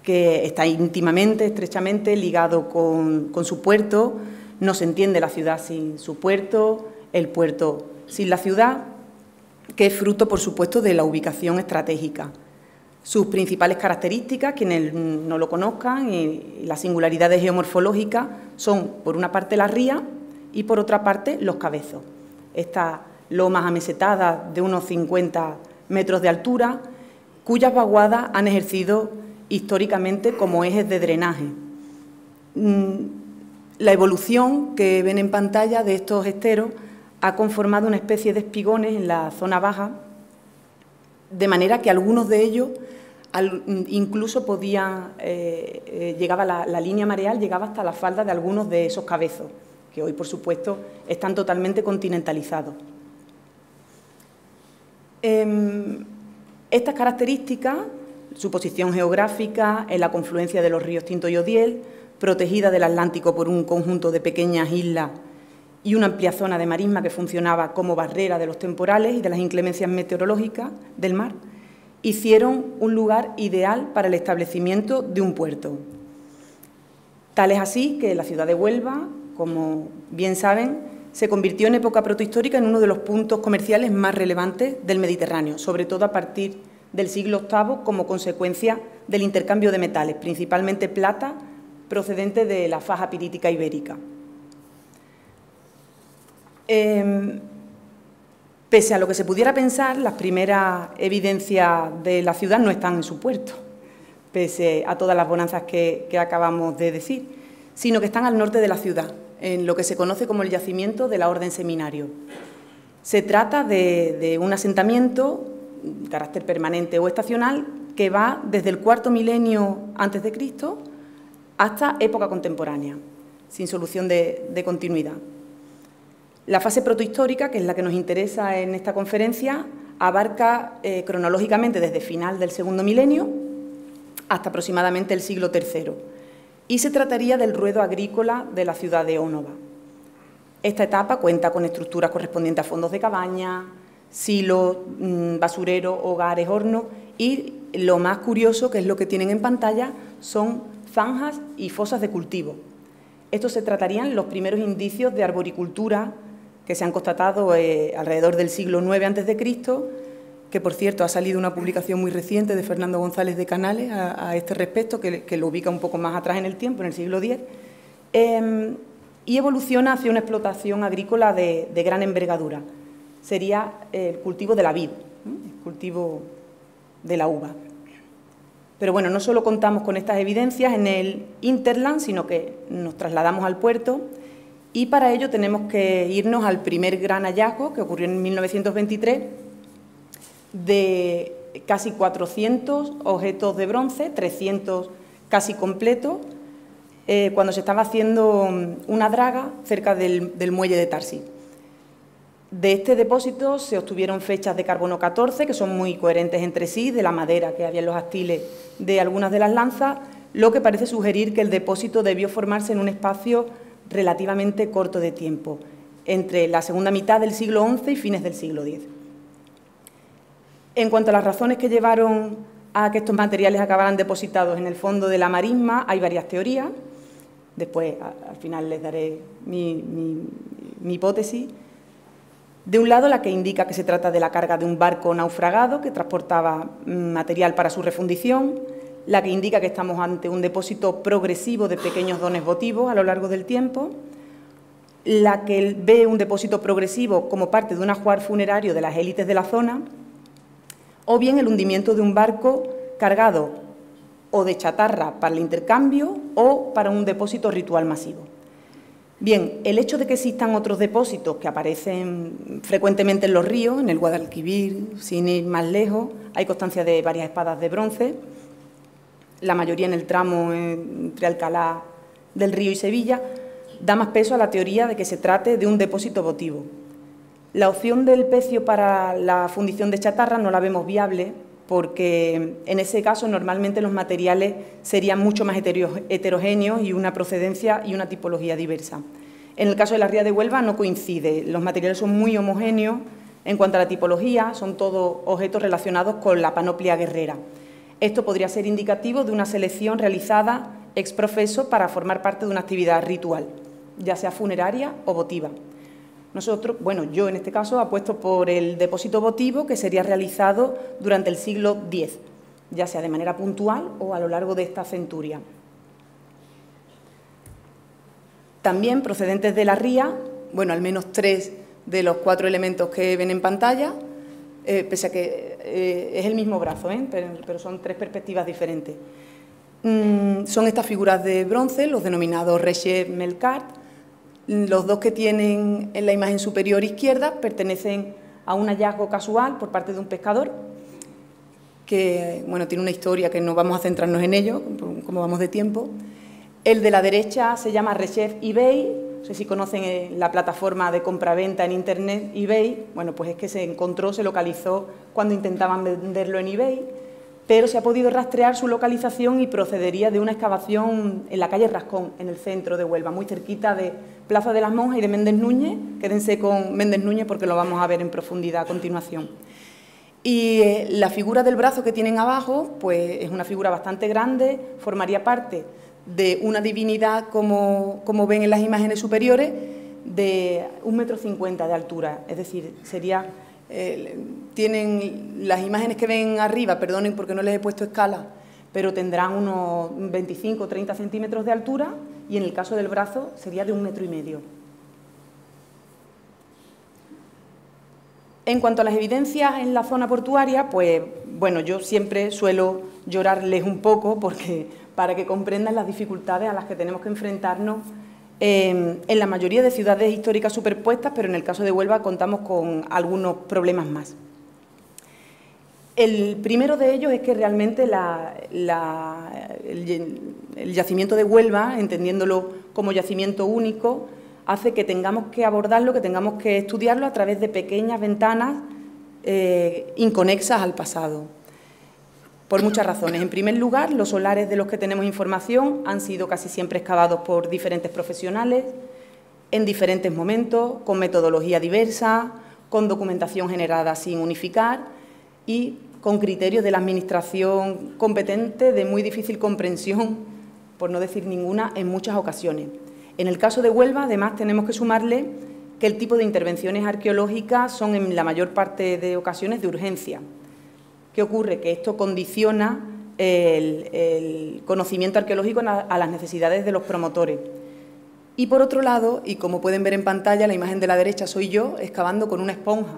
que está íntimamente, estrechamente ligado con su puerto. No se entiende la ciudad sin su puerto, el puerto sin la ciudad, que es fruto, por supuesto, de la ubicación estratégica. Sus principales características, quienes no lo conozcan, y las singularidades geomorfológicas son, por una parte, la ría y, por otra parte, los cabezos. Estas lomas amesetadas de unos 50 metros de altura, cuyas vaguadas han ejercido históricamente como ejes de drenaje. La evolución que ven en pantalla de estos esteros ha conformado una especie de espigones en la zona baja, de manera que algunos de ellos incluso podían, llegaba la línea mareal, llegaba hasta la falda de algunos de esos cabezos, que hoy, por supuesto, están totalmente continentalizados. Estas características, su posición geográfica en la confluencia de los ríos Tinto y Odiel, protegida del Atlántico por un conjunto de pequeñas islas y una amplia zona de marisma que funcionaba como barrera de los temporales y de las inclemencias meteorológicas del mar, hicieron un lugar ideal para el establecimiento de un puerto. Tal es así que la ciudad de Huelva, como bien saben, se convirtió en época protohistórica en uno de los puntos comerciales más relevantes del Mediterráneo, sobre todo a partir del siglo VIII, como consecuencia del intercambio de metales, principalmente plata, procedente de la faja pirítica ibérica. Pese a lo que se pudiera pensar, las primeras evidencias de la ciudad no están en su puerto, pese a todas las bonanzas que acabamos de decir, sino que están al norte de la ciudad, en lo que se conoce como el yacimiento de la Orden Seminario. Se trata de un asentamiento de carácter permanente o estacional que va desde el cuarto milenio antes de Cristo hasta época contemporánea, sin solución de continuidad. La fase protohistórica, que es la que nos interesa en esta conferencia, abarca cronológicamente desde final del segundo milenio hasta aproximadamente el siglo III, y se trataría del ruedo agrícola de la ciudad de Ónova. Esta etapa cuenta con estructuras correspondientes a fondos de cabaña, silos, basureros, hogares, hornos, y lo más curioso, que es lo que tienen en pantalla, son zanjas y fosas de cultivo. Estos se tratarían los primeros indicios de arboricultura que se han constatado alrededor del siglo IX a.C., que, por cierto, ha salido una publicación muy reciente de Fernando González de Canales a este respecto, que lo ubica un poco más atrás en el tiempo, en el siglo X, y evoluciona hacia una explotación agrícola de gran envergadura. Sería el cultivo de la vid, el cultivo de la uva. Pero bueno, no solo contamos con estas evidencias en el hinterland, sino que nos trasladamos al puerto, y para ello tenemos que irnos al primer gran hallazgo, que ocurrió en 1923, de casi 400 objetos de bronce, 300 casi completos, cuando se estaba haciendo una draga cerca del muelle de Tarsis. De este depósito se obtuvieron fechas de carbono 14, que son muy coherentes entre sí, de la madera que había en los astiles de algunas de las lanzas, lo que parece sugerir que el depósito debió formarse en un espacio relativamente corto de tiempo, entre la segunda mitad del siglo XI y fines del siglo X. En cuanto a las razones que llevaron a que estos materiales acabaran depositados en el fondo de la marisma, hay varias teorías. Después, al final, les daré mi hipótesis. De un lado, la que indica que se trata de la carga de un barco naufragado que transportaba material para su refundición, la que indica que estamos ante un depósito progresivo de pequeños dones votivos a lo largo del tiempo, la que ve un depósito progresivo como parte de un ajuar funerario de las élites de la zona, o bien el hundimiento de un barco cargado o de chatarra para el intercambio o para un depósito ritual masivo. Bien, el hecho de que existan otros depósitos que aparecen frecuentemente en los ríos, en el Guadalquivir, sin ir más lejos, hay constancia de varias espadas de bronce, la mayoría en el tramo entre Alcalá del Río y Sevilla, da más peso a la teoría de que se trate de un depósito votivo. La opción del pecio para la fundición de chatarra no la vemos viable, porque en ese caso normalmente los materiales serían mucho más heterogéneos y una procedencia y una tipología diversa. En el caso de la ría de Huelva no coincide, los materiales son muy homogéneos en cuanto a la tipología, son todos objetos relacionados con la panoplia guerrera. Esto podría ser indicativo de una selección realizada ex professo para formar parte de una actividad ritual, ya sea funeraria o votiva. Nosotros, bueno, yo en este caso apuesto por el depósito votivo que sería realizado durante el siglo X, ya sea de manera puntual o a lo largo de esta centuria. También procedentes de la ría, bueno, al menos 3 de los 4 elementos que ven en pantalla, pese a que es el mismo brazo, pero son 3 perspectivas diferentes. Son estas figuras de bronce, los denominados reliefs Melkart. Los 2 que tienen en la imagen superior izquierda pertenecen a un hallazgo casual por parte de un pescador, que bueno, tiene una historia que no vamos a centrarnos en ello, como vamos de tiempo. El de la derecha se llama relief eBay, no sé si conocen la plataforma de compraventa en Internet eBay, bueno, pues es que se encontró, se localizó cuando intentaban venderlo en eBay, pero se ha podido rastrear su localización y procedería de una excavación en la calle Rascón, en el centro de Huelva, muy cerquita de Plaza de las Monjas y de Méndez Núñez. Quédense con Méndez Núñez porque lo vamos a ver en profundidad a continuación. Y la figura del brazo que tienen abajo, pues es una figura bastante grande, formaría parte de una divinidad, como ven en las imágenes superiores, de 1,50 m de altura, es decir, sería... tienen las imágenes que ven arriba, perdonen porque no les he puesto escala, pero tendrán unos 25 o 30 centímetros de altura y en el caso del brazo sería de 1,5 m. En cuanto a las evidencias en la zona portuaria, pues bueno, yo siempre suelo llorarles un poco porque para que comprendan las dificultades a las que tenemos que enfrentarnos en la mayoría de ciudades históricas superpuestas, pero en el caso de Huelva contamos con algunos problemas más. El primero de ellos es que realmente el yacimiento de Huelva, entendiéndolo como yacimiento único, hace que tengamos que abordarlo, que tengamos que estudiarlo a través de pequeñas ventanas inconexas al pasado. Por muchas razones. En primer lugar, los solares de los que tenemos información han sido casi siempre excavados por diferentes profesionales, en diferentes momentos, con metodología diversa, con documentación generada sin unificar y con criterios de la Administración competente de muy difícil comprensión, por no decir ninguna, en muchas ocasiones. En el caso de Huelva, además, tenemos que sumarle que el tipo de intervenciones arqueológicas son en la mayor parte de ocasiones de urgencia. ¿Qué ocurre? Que esto condiciona el conocimiento arqueológico a las necesidades de los promotores. Y por otro lado, y como pueden ver en pantalla, la imagen de la derecha soy yo excavando con una esponja,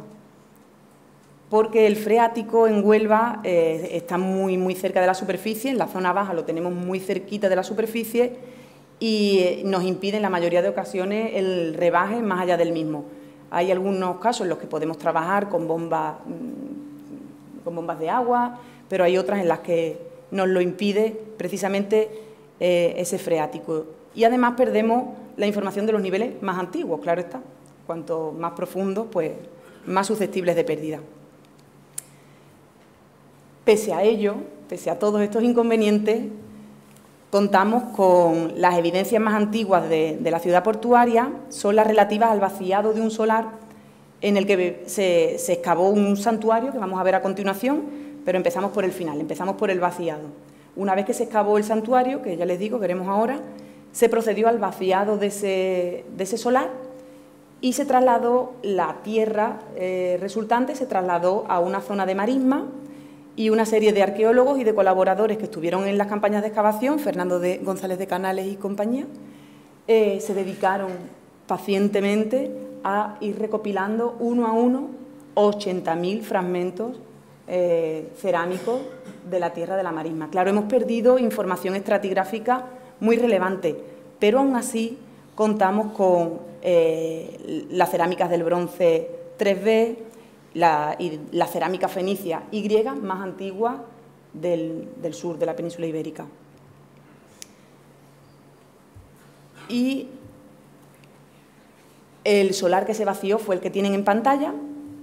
porque el freático en Huelva está muy cerca de la superficie, en la zona baja lo tenemos muy cerquita de la superficie y nos impide en la mayoría de ocasiones el rebaje más allá del mismo. Hay algunos casos en los que podemos trabajar con bombas de agua, pero hay otras en las que nos lo impide precisamente ese freático. Y además perdemos la información de los niveles más antiguos, claro está. Cuanto más profundos, pues más susceptibles de pérdida. Pese a ello, pese a todos estos inconvenientes, contamos con las evidencias más antiguas de la ciudad portuaria, son las relativas al vaciado de un solar en el que se excavó un santuario, que vamos a ver a continuación, pero empezamos por el final, empezamos por el vaciado. Una vez que se excavó el santuario, que ya les digo, veremos ahora, se procedió al vaciado de ese solar y se trasladó la tierra resultante, se trasladó a una zona de marisma y una serie de arqueólogos y de colaboradores que estuvieron en las campañas de excavación, Fernando González de Canales y compañía, se dedicaron pacientemente a ir recopilando uno a uno 80.000 fragmentos cerámicos de la tierra de la marisma. Claro, hemos perdido información estratigráfica muy relevante, pero aún así contamos con las cerámicas del bronce 3B y la cerámica fenicia Y más antigua del sur de la península ibérica. Y el solar que se vació fue el que tienen en pantalla.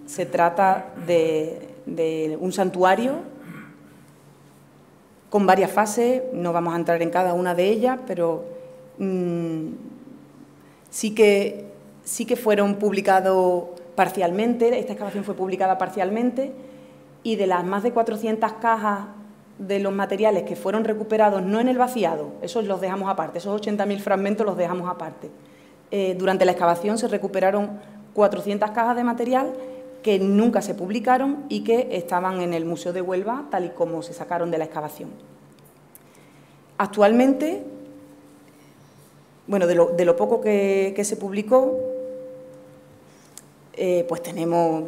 Se trata de un santuario con varias fases, no vamos a entrar en cada una de ellas, pero sí que fueron publicados parcialmente, esta excavación fue publicada parcialmente, y de las más de 400 cajas de los materiales que fueron recuperados, no en el vaciado, esos los dejamos aparte, esos 80.000 fragmentos los dejamos aparte. Durante la excavación se recuperaron 400 cajas de material que nunca se publicaron y que estaban en el Museo de Huelva, tal y como se sacaron de la excavación. Actualmente, bueno, de lo poco que se publicó, pues tenemos,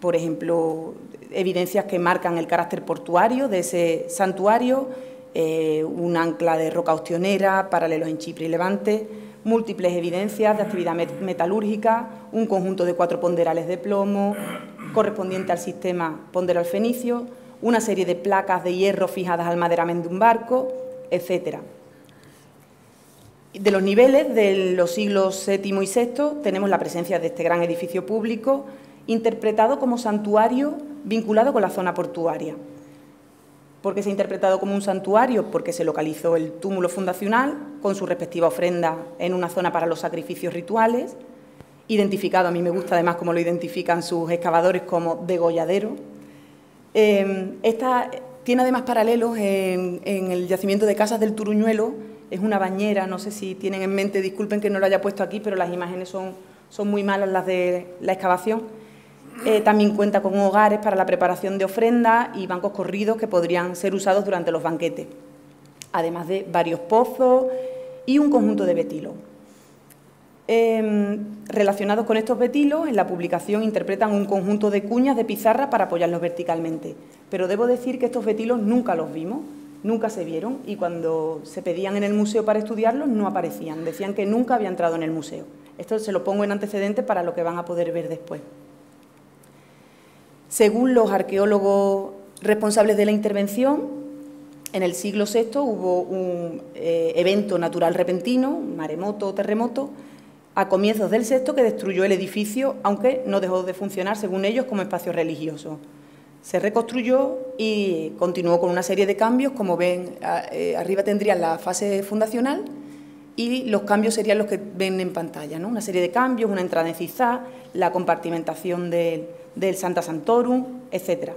por ejemplo, evidencias que marcan el carácter portuario de ese santuario, un ancla de roca ostionera, paralelos en Chipre y Levante, múltiples evidencias de actividad metalúrgica, un conjunto de 4 ponderales de plomo correspondiente al sistema ponderal fenicio, una serie de placas de hierro fijadas al maderamen de un barco, etc. De los niveles de los siglos VII y VI tenemos la presencia de este gran edificio público interpretado como santuario vinculado con la zona portuaria. ¿Por qué se ha interpretado como un santuario? Porque se localizó el túmulo fundacional con su respectiva ofrenda en una zona para los sacrificios rituales, identificado, a mí me gusta además cómo lo identifican sus excavadores como degolladero. Esta tiene además paralelos en el yacimiento de Casas del Turuñuelo, es una bañera, no sé si tienen en mente, disculpen que no lo haya puesto aquí, pero las imágenes son muy malas las de la excavación. También cuenta con hogares para la preparación de ofrendas y bancos corridos que podrían ser usados durante los banquetes, además de varios pozos y un conjunto de betilos. Relacionados con estos betilos, en la publicación interpretan un conjunto de cuñas de pizarra para apoyarlos verticalmente, pero debo decir que estos betilos nunca los vimos, nunca se vieron, y cuando se pedían en el museo para estudiarlos no aparecían, decían que nunca había entrado en el museo. Esto se lo pongo en antecedente para lo que van a poder ver después. Según los arqueólogos responsables de la intervención, en el siglo VI hubo un evento natural repentino, un maremoto o terremoto, a comienzos del VI que destruyó el edificio, aunque no dejó de funcionar, según ellos, como espacio religioso. Se reconstruyó y continuó con una serie de cambios, como ven, arriba tendrían la fase fundacional y los cambios serían los que ven en pantalla, ¿no? Una serie de cambios, una entrada en zigzag, la compartimentación del Sancta Sanctorum, etc.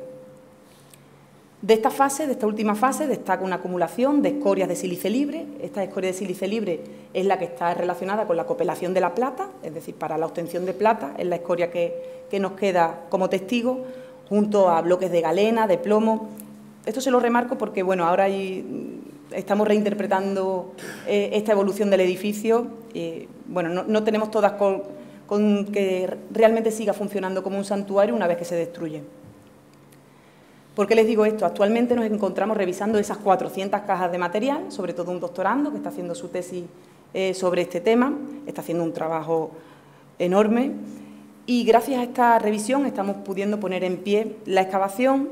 De esta fase, de esta última fase, destaca una acumulación de escorias de sílice libre. Esta escoria de sílice libre es la que está relacionada con la copelación de la plata, es decir, para la obtención de plata, es la escoria que nos queda como testigo, junto a bloques de galena, de plomo. Esto se lo remarco porque, bueno, ahora estamos reinterpretando esta evolución del edificio. Bueno, no tenemos todas con que realmente siga funcionando como un santuario una vez que se destruye. ¿Por qué les digo esto? Actualmente nos encontramos revisando esas 400 cajas de material, sobre todo un doctorando que está haciendo su tesis sobre este tema, está haciendo un trabajo enorme y gracias a esta revisión estamos pudiendo poner en pie la excavación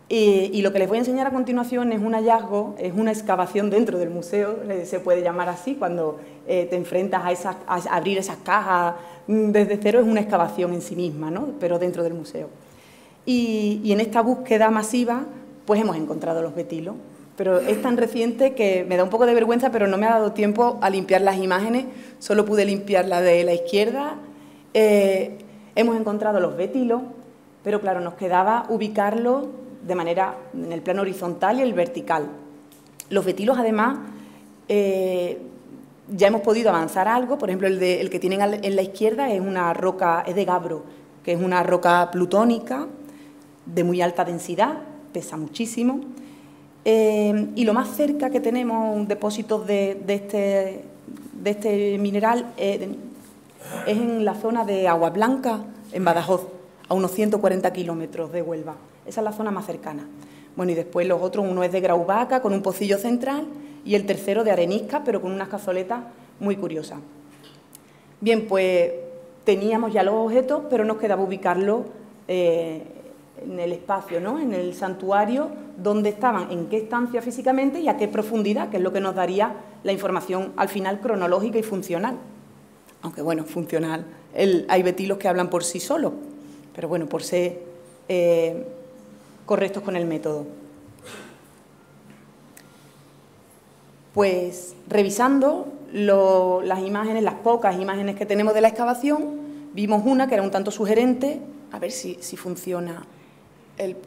y lo que les voy a enseñar a continuación es un hallazgo, es una excavación dentro del museo, se puede llamar así, cuando te enfrentas a abrir esas cajas desde cero, es una excavación en sí misma, ¿no? Pero dentro del museo. Y en esta búsqueda masiva, pues hemos encontrado los betilos. Pero es tan reciente que me da un poco de vergüenza, pero no me ha dado tiempo a limpiar las imágenes, solo pude limpiar la de la izquierda. Hemos encontrado los betilos, pero claro, nos quedaba ubicarlos de manera en el plano horizontal y el vertical. Los betilos, además, ya hemos podido avanzar algo, por ejemplo, el que tienen en la izquierda es una roca, es de gabbro, que es una roca plutónica, de muy alta densidad, pesa muchísimo, y lo más cerca que tenemos depósitos de este mineral es en la zona de Agua Blanca, en Badajoz, a unos 140 kilómetros de Huelva. Esa es la zona más cercana. Bueno, y después los otros, uno es de grauvaca con un pocillo central y el tercero de arenisca, pero con unas cazoletas muy curiosas. Bien, pues teníamos ya los objetos, pero nos quedaba ubicarlos en el espacio, ¿no? En el santuario, dónde estaban, en qué estancia físicamente y a qué profundidad, que es lo que nos daría la información al final cronológica y funcional. Aunque, bueno, funcional, hay betilos que hablan por sí solos, pero bueno, por ser correctos con el método. Pues revisando las imágenes, las pocas imágenes que tenemos de la excavación, vimos una que era un tanto sugerente, a ver si funciona.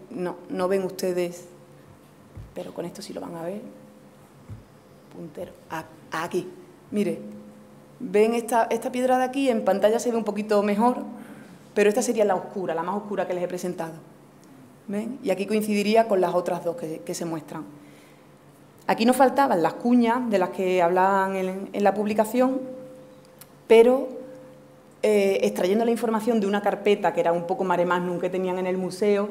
No ven ustedes, pero con esto sí lo van a ver. Puntero, aquí, mire, ven esta piedra de aquí, en pantalla se ve un poquito mejor, pero esta sería la oscura, la más oscura que les he presentado. ¿Ven? Y aquí coincidiría con las otras dos que se muestran. Aquí nos faltaban las cuñas de las que hablaban en la publicación, pero extrayendo la información de una carpeta que era un poco mare magnum que tenían en el museo,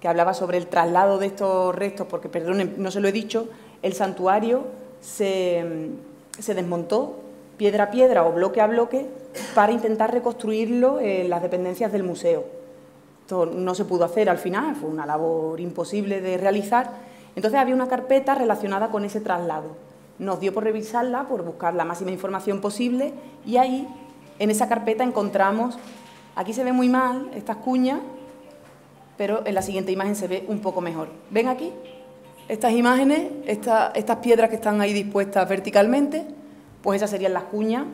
que hablaba sobre el traslado de estos restos, porque, perdonen, no se lo he dicho, el santuario se desmontó piedra a piedra o bloque a bloque para intentar reconstruirlo en las dependencias del museo. Esto no se pudo hacer al final, fue una labor imposible de realizar. Entonces había una carpeta relacionada con ese traslado. Nos dio por revisarla, por buscar la máxima información posible y ahí, en esa carpeta, encontramos, aquí se ve muy mal estas cuñas, pero en la siguiente imagen se ve un poco mejor. ¿Ven aquí? Estas imágenes, estas piedras que están ahí dispuestas verticalmente, pues esas serían las cuñas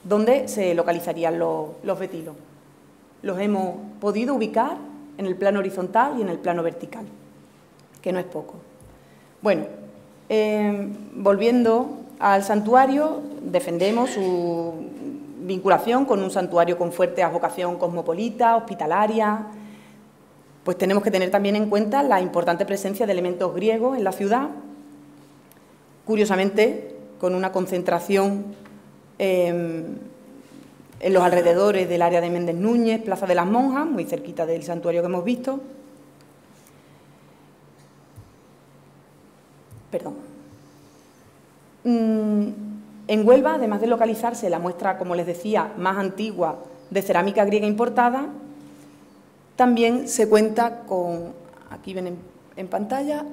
donde se localizarían los betilos. Los hemos podido ubicar en el plano horizontal y en el plano vertical, que no es poco. Bueno, volviendo al santuario, defendemos su vinculación con un santuario con fuerte vocación cosmopolita, hospitalaria. Pues tenemos que tener también en cuenta la importante presencia de elementos griegos en la ciudad, curiosamente con una concentración en los alrededores del área de Méndez Núñez, Plaza de las Monjas, muy cerquita del santuario que hemos visto. Perdón. En Huelva, además de localizarse la muestra, como les decía, más antigua de cerámica griega importada, también se cuenta con, aquí ven en pantalla,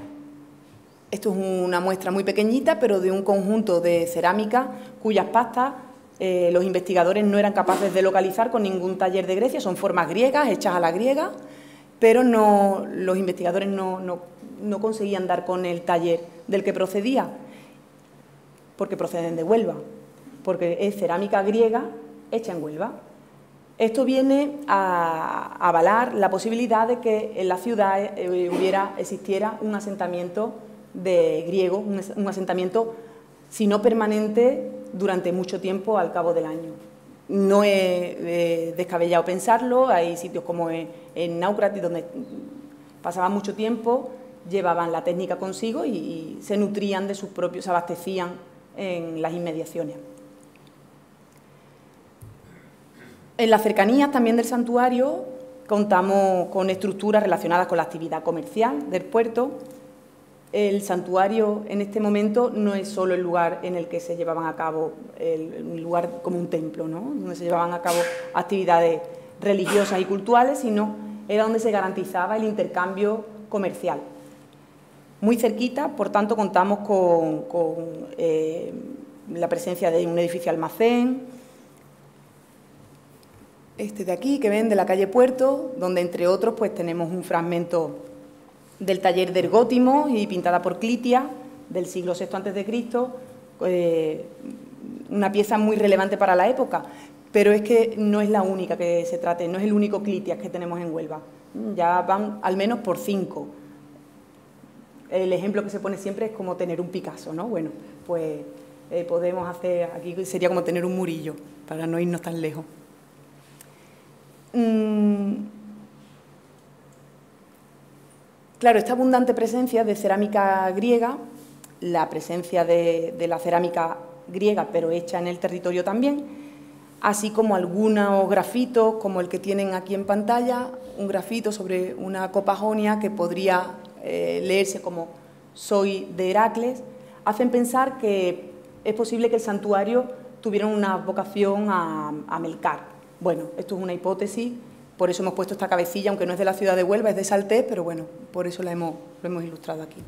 esto es una muestra muy pequeñita, pero de un conjunto de cerámica cuyas pastas los investigadores no eran capaces de localizar con ningún taller de Grecia, son formas griegas, hechas a la griega, pero los investigadores no conseguían dar con el taller del que procedía, porque proceden de Huelva, porque es cerámica griega hecha en Huelva. Esto viene a avalar la posibilidad de que en la ciudad existiera un asentamiento de griego, un asentamiento, si no permanente, durante mucho tiempo al cabo del año. No es descabellado pensarlo, hay sitios como en Náucratis donde pasaban mucho tiempo, llevaban la técnica consigo y se nutrían de sus propios, se abastecían en las inmediaciones. En las cercanías también del santuario contamos con estructuras relacionadas con la actividad comercial del puerto. El santuario en este momento no es solo el lugar en el que se llevaban a cabo, un lugar como un templo, ¿no?, donde se llevaban a cabo actividades religiosas y cultuales, sino era donde se garantizaba el intercambio comercial. Muy cerquita, por tanto, contamos con la presencia de un edificio almacén, este de aquí, que ven, de la calle Puerto, donde, entre otros, pues tenemos un fragmento del taller de Ergótimos y pintada por Clitia, del siglo VI a.C., una pieza muy relevante para la época, pero es que no es la única que se trate, no es el único Clitias que tenemos en Huelva, ya van al menos por 5. El ejemplo que se pone siempre es como tener un Picasso, ¿no? Bueno, pues podemos hacer, aquí sería como tener un Murillo, para no irnos tan lejos. Claro, esta abundante presencia de cerámica griega, la presencia de la cerámica griega, pero hecha en el territorio también, así como algunos grafitos, como el que tienen aquí en pantalla, un grafito sobre una copa jonia que podría leerse como soy de Heracles, hacen pensar que es posible que el santuario tuviera una vocación a Melcar. Bueno, esto es una hipótesis, por eso hemos puesto esta cabecilla, aunque no es de la ciudad de Huelva, es de Saltés, pero bueno, por eso lo hemos ilustrado aquí.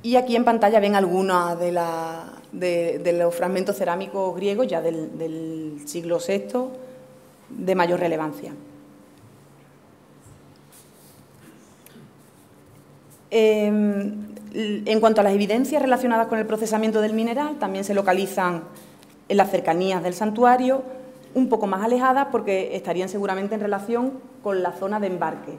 Y aquí en pantalla ven algunos de los fragmentos cerámicos griegos ya del siglo VI de mayor relevancia. En cuanto a las evidencias relacionadas con el procesamiento del mineral, también se localizan en las cercanías del santuario, un poco más alejadas porque estarían seguramente en relación con la zona de embarque.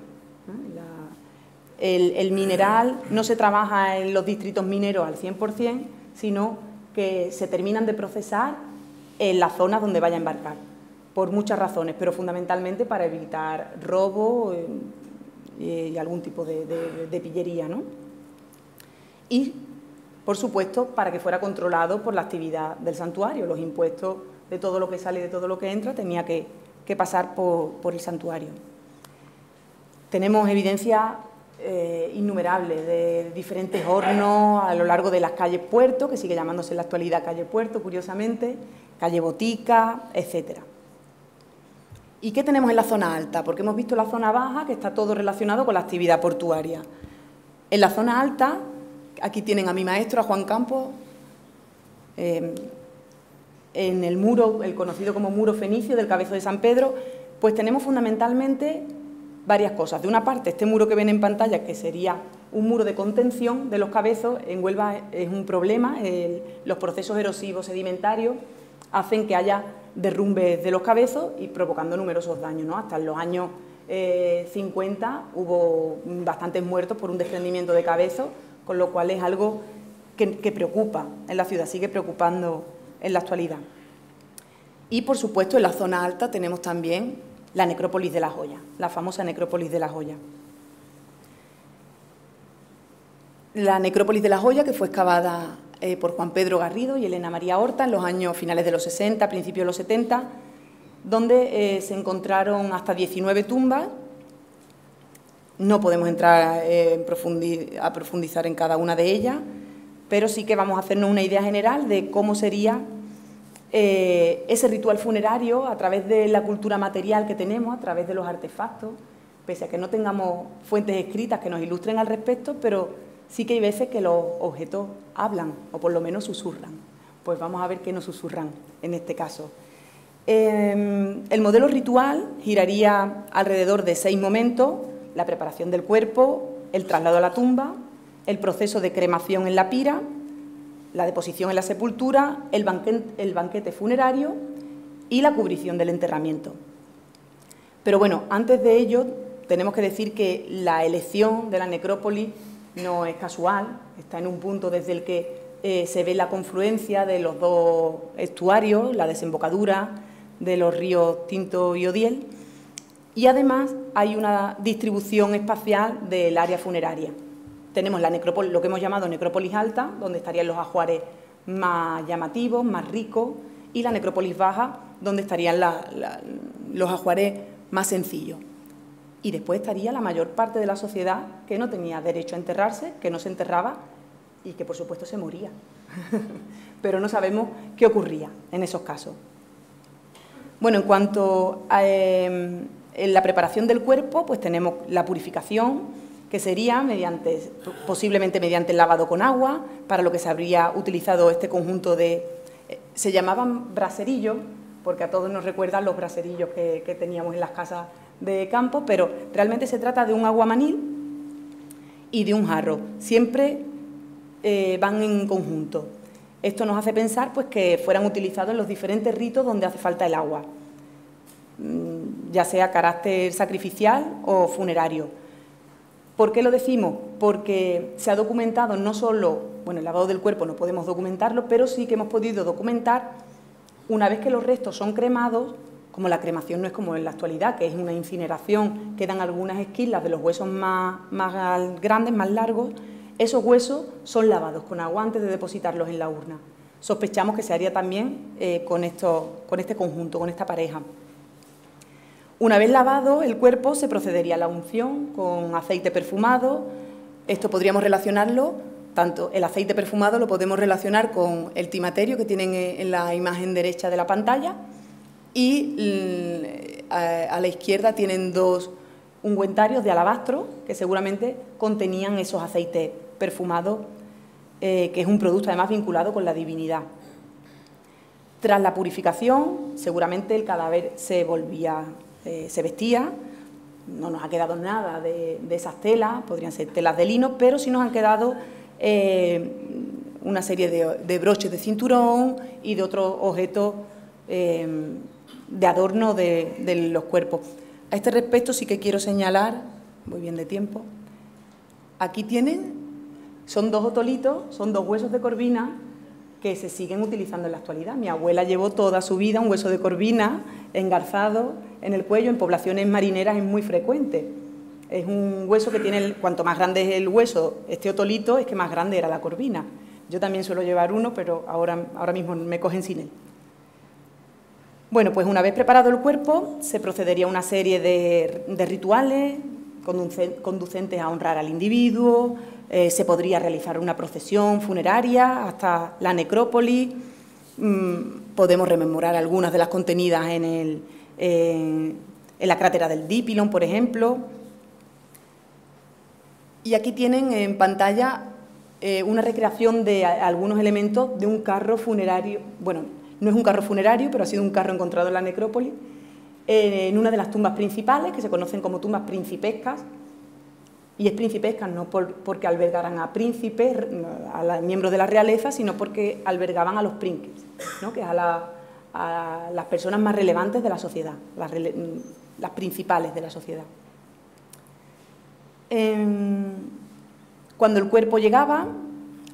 El mineral no se trabaja en los distritos mineros al 100%, sino que se terminan de procesar en la zona donde vaya a embarcar, por muchas razones, pero fundamentalmente para evitar robo y algún tipo de pillería, ¿no? Y, por supuesto, para que fuera controlado por la actividad del santuario. Los impuestos de todo lo que sale y de todo lo que entra tenía que pasar por el santuario. Tenemos evidencias innumerables de diferentes hornos a lo largo de las calles Puerto, que sigue llamándose en la actualidad calle Puerto, curiosamente, calle Botica, etcétera. ¿Y qué tenemos en la zona alta? Porque hemos visto la zona baja, que está todo relacionado con la actividad portuaria. En la zona alta, aquí tienen a mi maestro, a Juan Campos, en el muro, el conocido como muro fenicio del Cabezo de San Pedro, pues tenemos fundamentalmente varias cosas. De una parte, este muro que ven en pantalla, que sería un muro de contención de los cabezos, en Huelva es un problema, los procesos erosivos sedimentarios hacen que haya derrumbes de los cabezos y provocando numerosos daños, ¿no? Hasta en los años 50 hubo bastantes muertos por un desprendimiento de cabezos, con lo cual es algo que preocupa en la ciudad, sigue preocupando en la actualidad. Y, por supuesto, en la zona alta tenemos también la necrópolis de la Joya, la famosa necrópolis de la Joya. La necrópolis de la Joya, que fue excavada por Juan Pedro Garrido y Elena María Horta en los años finales de los 60, principios de los 70, donde se encontraron hasta 19 tumbas. No podemos entrar a profundizar en cada una de ellas, pero sí que vamos a hacernos una idea general de cómo sería ese ritual funerario a través de la cultura material que tenemos, a través de los artefactos, pese a que no tengamos fuentes escritas que nos ilustren al respecto, pero sí que hay veces que los objetos hablan, o por lo menos susurran. Pues vamos a ver qué nos susurran en este caso. El modelo ritual giraría alrededor de 6 momentos: la preparación del cuerpo, el traslado a la tumba, el proceso de cremación en la pira, la deposición en la sepultura, el banquete funerario y la cubrición del enterramiento. Pero bueno, antes de ello tenemos que decir que la elección de la necrópolis no es casual, está en un punto desde el que se ve la confluencia de los dos estuarios, la desembocadura de los ríos Tinto y Odiel, y además hay una distribución espacial del área funeraria. Tenemos la necrópolis, lo que hemos llamado necrópolis alta, donde estarían los ajuares más llamativos, más ricos, y la necrópolis baja, donde estarían los ajuares más sencillos. Y después estaría la mayor parte de la sociedad que no tenía derecho a enterrarse, que no se enterraba y que, por supuesto, se moría. Pero no sabemos qué ocurría en esos casos. Bueno, en cuanto a en la preparación del cuerpo, pues tenemos la purificación, que sería posiblemente mediante el lavado con agua, para lo que se habría utilizado este conjunto de... se llamaban braserillos, porque a todos nos recuerdan los braserillos que teníamos en las casas de campo, pero realmente se trata de un aguamanil y de un jarro. Siempre van en conjunto. Esto nos hace pensar pues, que fueran utilizados en los diferentes ritos donde hace falta el agua, ya sea carácter sacrificial o funerario. ¿Por qué lo decimos? Porque se ha documentado no solo, bueno, el lavado del cuerpo no podemos documentarlo, pero sí que hemos podido documentar, una vez que los restos son cremados, como la cremación no es como en la actualidad, que es una incineración, quedan algunas esquilas de los huesos más grandes, más largos, esos huesos son lavados con agua antes de depositarlos en la urna. Sospechamos que se haría también con este conjunto, con esta pareja. Una vez lavado el cuerpo, se procedería a la unción con aceite perfumado. Esto podríamos relacionarlo, tanto el aceite perfumado lo podemos relacionar con el timaterio que tienen en la imagen derecha de la pantalla, y a la izquierda tienen dos ungüentarios de alabastro que seguramente contenían esos aceites perfumados, que es un producto además vinculado con la divinidad. Tras la purificación, seguramente el cadáver se vestía, no nos ha quedado nada de esas telas, podrían ser telas de lino, pero sí nos han quedado una serie de broches de cinturón y de otros objetos de adorno de los cuerpos. A este respecto sí que quiero señalar, voy bien de tiempo, aquí tienen, son dos otolitos, son dos huesos de corvina que se siguen utilizando en la actualidad. Mi abuela llevó toda su vida un hueso de corvina engarzado en el cuello, en poblaciones marineras es muy frecuente. Es un hueso que tiene, cuanto más grande es el hueso, este otolito, es que más grande era la corvina. Yo también suelo llevar uno, pero ahora mismo me cogen sin él. Bueno, pues una vez preparado el cuerpo, se procedería a una serie de rituales conducentes a honrar al individuo, se podría realizar una procesión funeraria hasta la necrópolis, podemos rememorar algunas de las contenidas en la crátera del Dípilon, por ejemplo. Y aquí tienen en pantalla una recreación de algunos elementos de un carro funerario, bueno, no es un carro funerario, pero ha sido un carro encontrado en la necrópolis, en una de las tumbas principales, que se conocen como tumbas principescas, y es principescas no porque albergaran a príncipes, a miembros de la realeza, sino porque albergaban a los príncipes, ¿no? Que es a las personas más relevantes de la sociedad, las principales de la sociedad. Cuando el cuerpo llegaba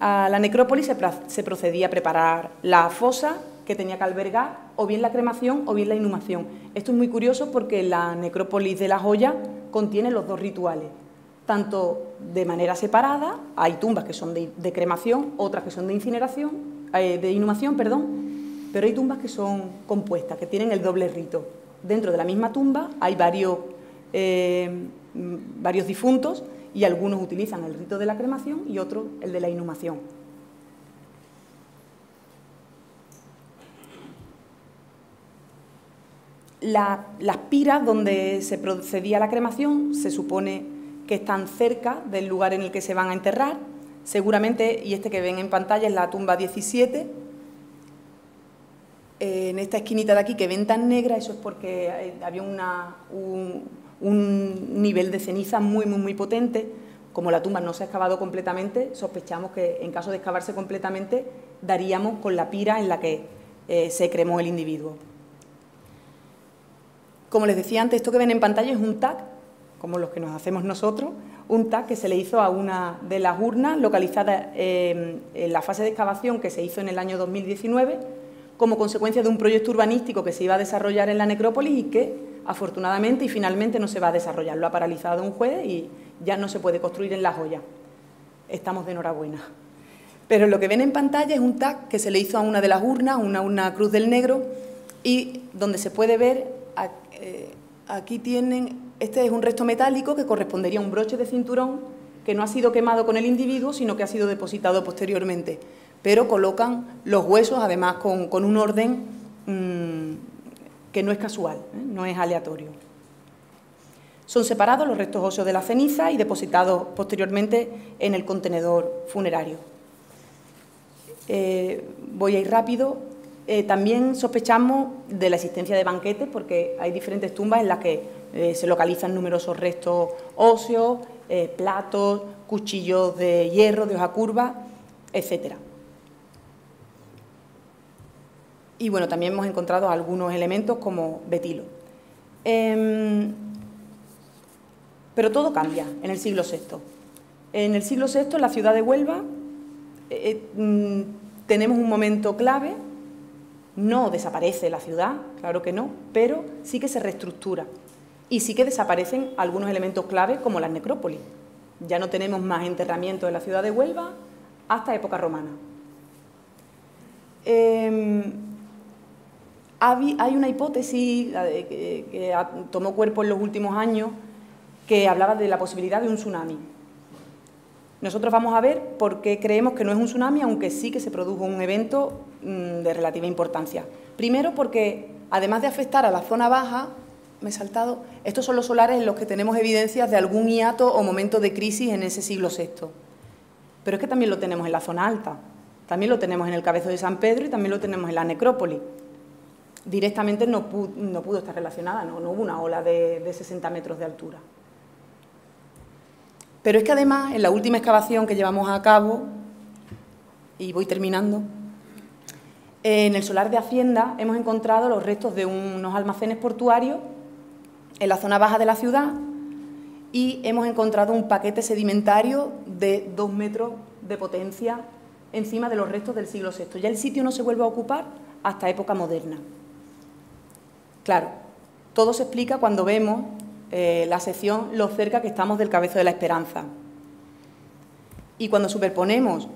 a la necrópolis se procedía a preparar la fosa que tenía que albergar o bien la cremación o bien la inhumación. Esto es muy curioso porque la necrópolis de La Joya contiene los dos rituales, tanto de manera separada, hay tumbas que son de cremación, otras que son de inhumación, pero hay tumbas que son compuestas, que tienen el doble rito. Dentro de la misma tumba hay varios difuntos y algunos utilizan el rito de la cremación y otros el de la inhumación. Las piras donde se procedía a la cremación se supone que están cerca del lugar en el que se van a enterrar. Seguramente, y este que ven en pantalla es la tumba 17, en esta esquinita de aquí que ven tan negra, eso es porque había un nivel de ceniza muy potente. Como la tumba no se ha excavado completamente, sospechamos que en caso de excavarse completamente daríamos con la pira en la que se cremó el individuo. Como les decía antes, esto que ven en pantalla es un tag, como los que nos hacemos nosotros, un tag que se le hizo a una de las urnas localizadas en la fase de excavación que se hizo en el año 2019, como consecuencia de un proyecto urbanístico que se iba a desarrollar en la necrópolis y que, afortunadamente y finalmente, no se va a desarrollar. Lo ha paralizado un juez y ya no se puede construir en La Joya. Estamos de enhorabuena. Pero lo que ven en pantalla es un tag que se le hizo a una de las urnas, una cruz del negro, y donde se puede ver, aquí tienen, este es un resto metálico que correspondería a un broche de cinturón que no ha sido quemado con el individuo, sino que ha sido depositado posteriormente. Pero colocan los huesos, además, con un orden que no es casual, no es aleatorio. Son separados los restos óseos de la ceniza y depositados posteriormente en el contenedor funerario. Voy a ir rápido. También sospechamos de la existencia de banquetes porque hay diferentes tumbas en las que se localizan numerosos restos óseos, platos, cuchillos de hierro, de hoja curva, etc. Y bueno, también hemos encontrado algunos elementos como betilo. Pero todo cambia en el siglo VI. En el siglo VI, en la ciudad de Huelva, tenemos un momento clave. No desaparece la ciudad, claro que no, pero sí que se reestructura y sí que desaparecen algunos elementos clave como las necrópolis. Ya no tenemos más enterramientos en la ciudad de Huelva hasta época romana. Hay una hipótesis que tomó cuerpo en los últimos años que hablaba de la posibilidad de un tsunami. Nosotros vamos a ver por qué creemos que no es un tsunami, aunque sí que se produjo un evento de relativa importancia. Primero porque, además de afectar a la zona baja, me he saltado, estos son los solares en los que tenemos evidencias de algún hiato o momento de crisis en ese siglo VI. Pero es que también lo tenemos en la zona alta, también lo tenemos en el Cabezo de San Pedro y también lo tenemos en la necrópolis. Directamente no pudo estar relacionada, no hubo una ola de 60 metros de altura. Pero es que además, en la última excavación que llevamos a cabo, y voy terminando, en el solar de Hacienda hemos encontrado los restos de unos almacenes portuarios en la zona baja de la ciudad y hemos encontrado un paquete sedimentario de 2 metros de potencia encima de los restos del siglo VI. Ya el sitio no se vuelve a ocupar hasta época moderna. Claro, todo se explica cuando vemos la sección lo cerca que estamos del Cabezo de la Esperanza. Y cuando superponemos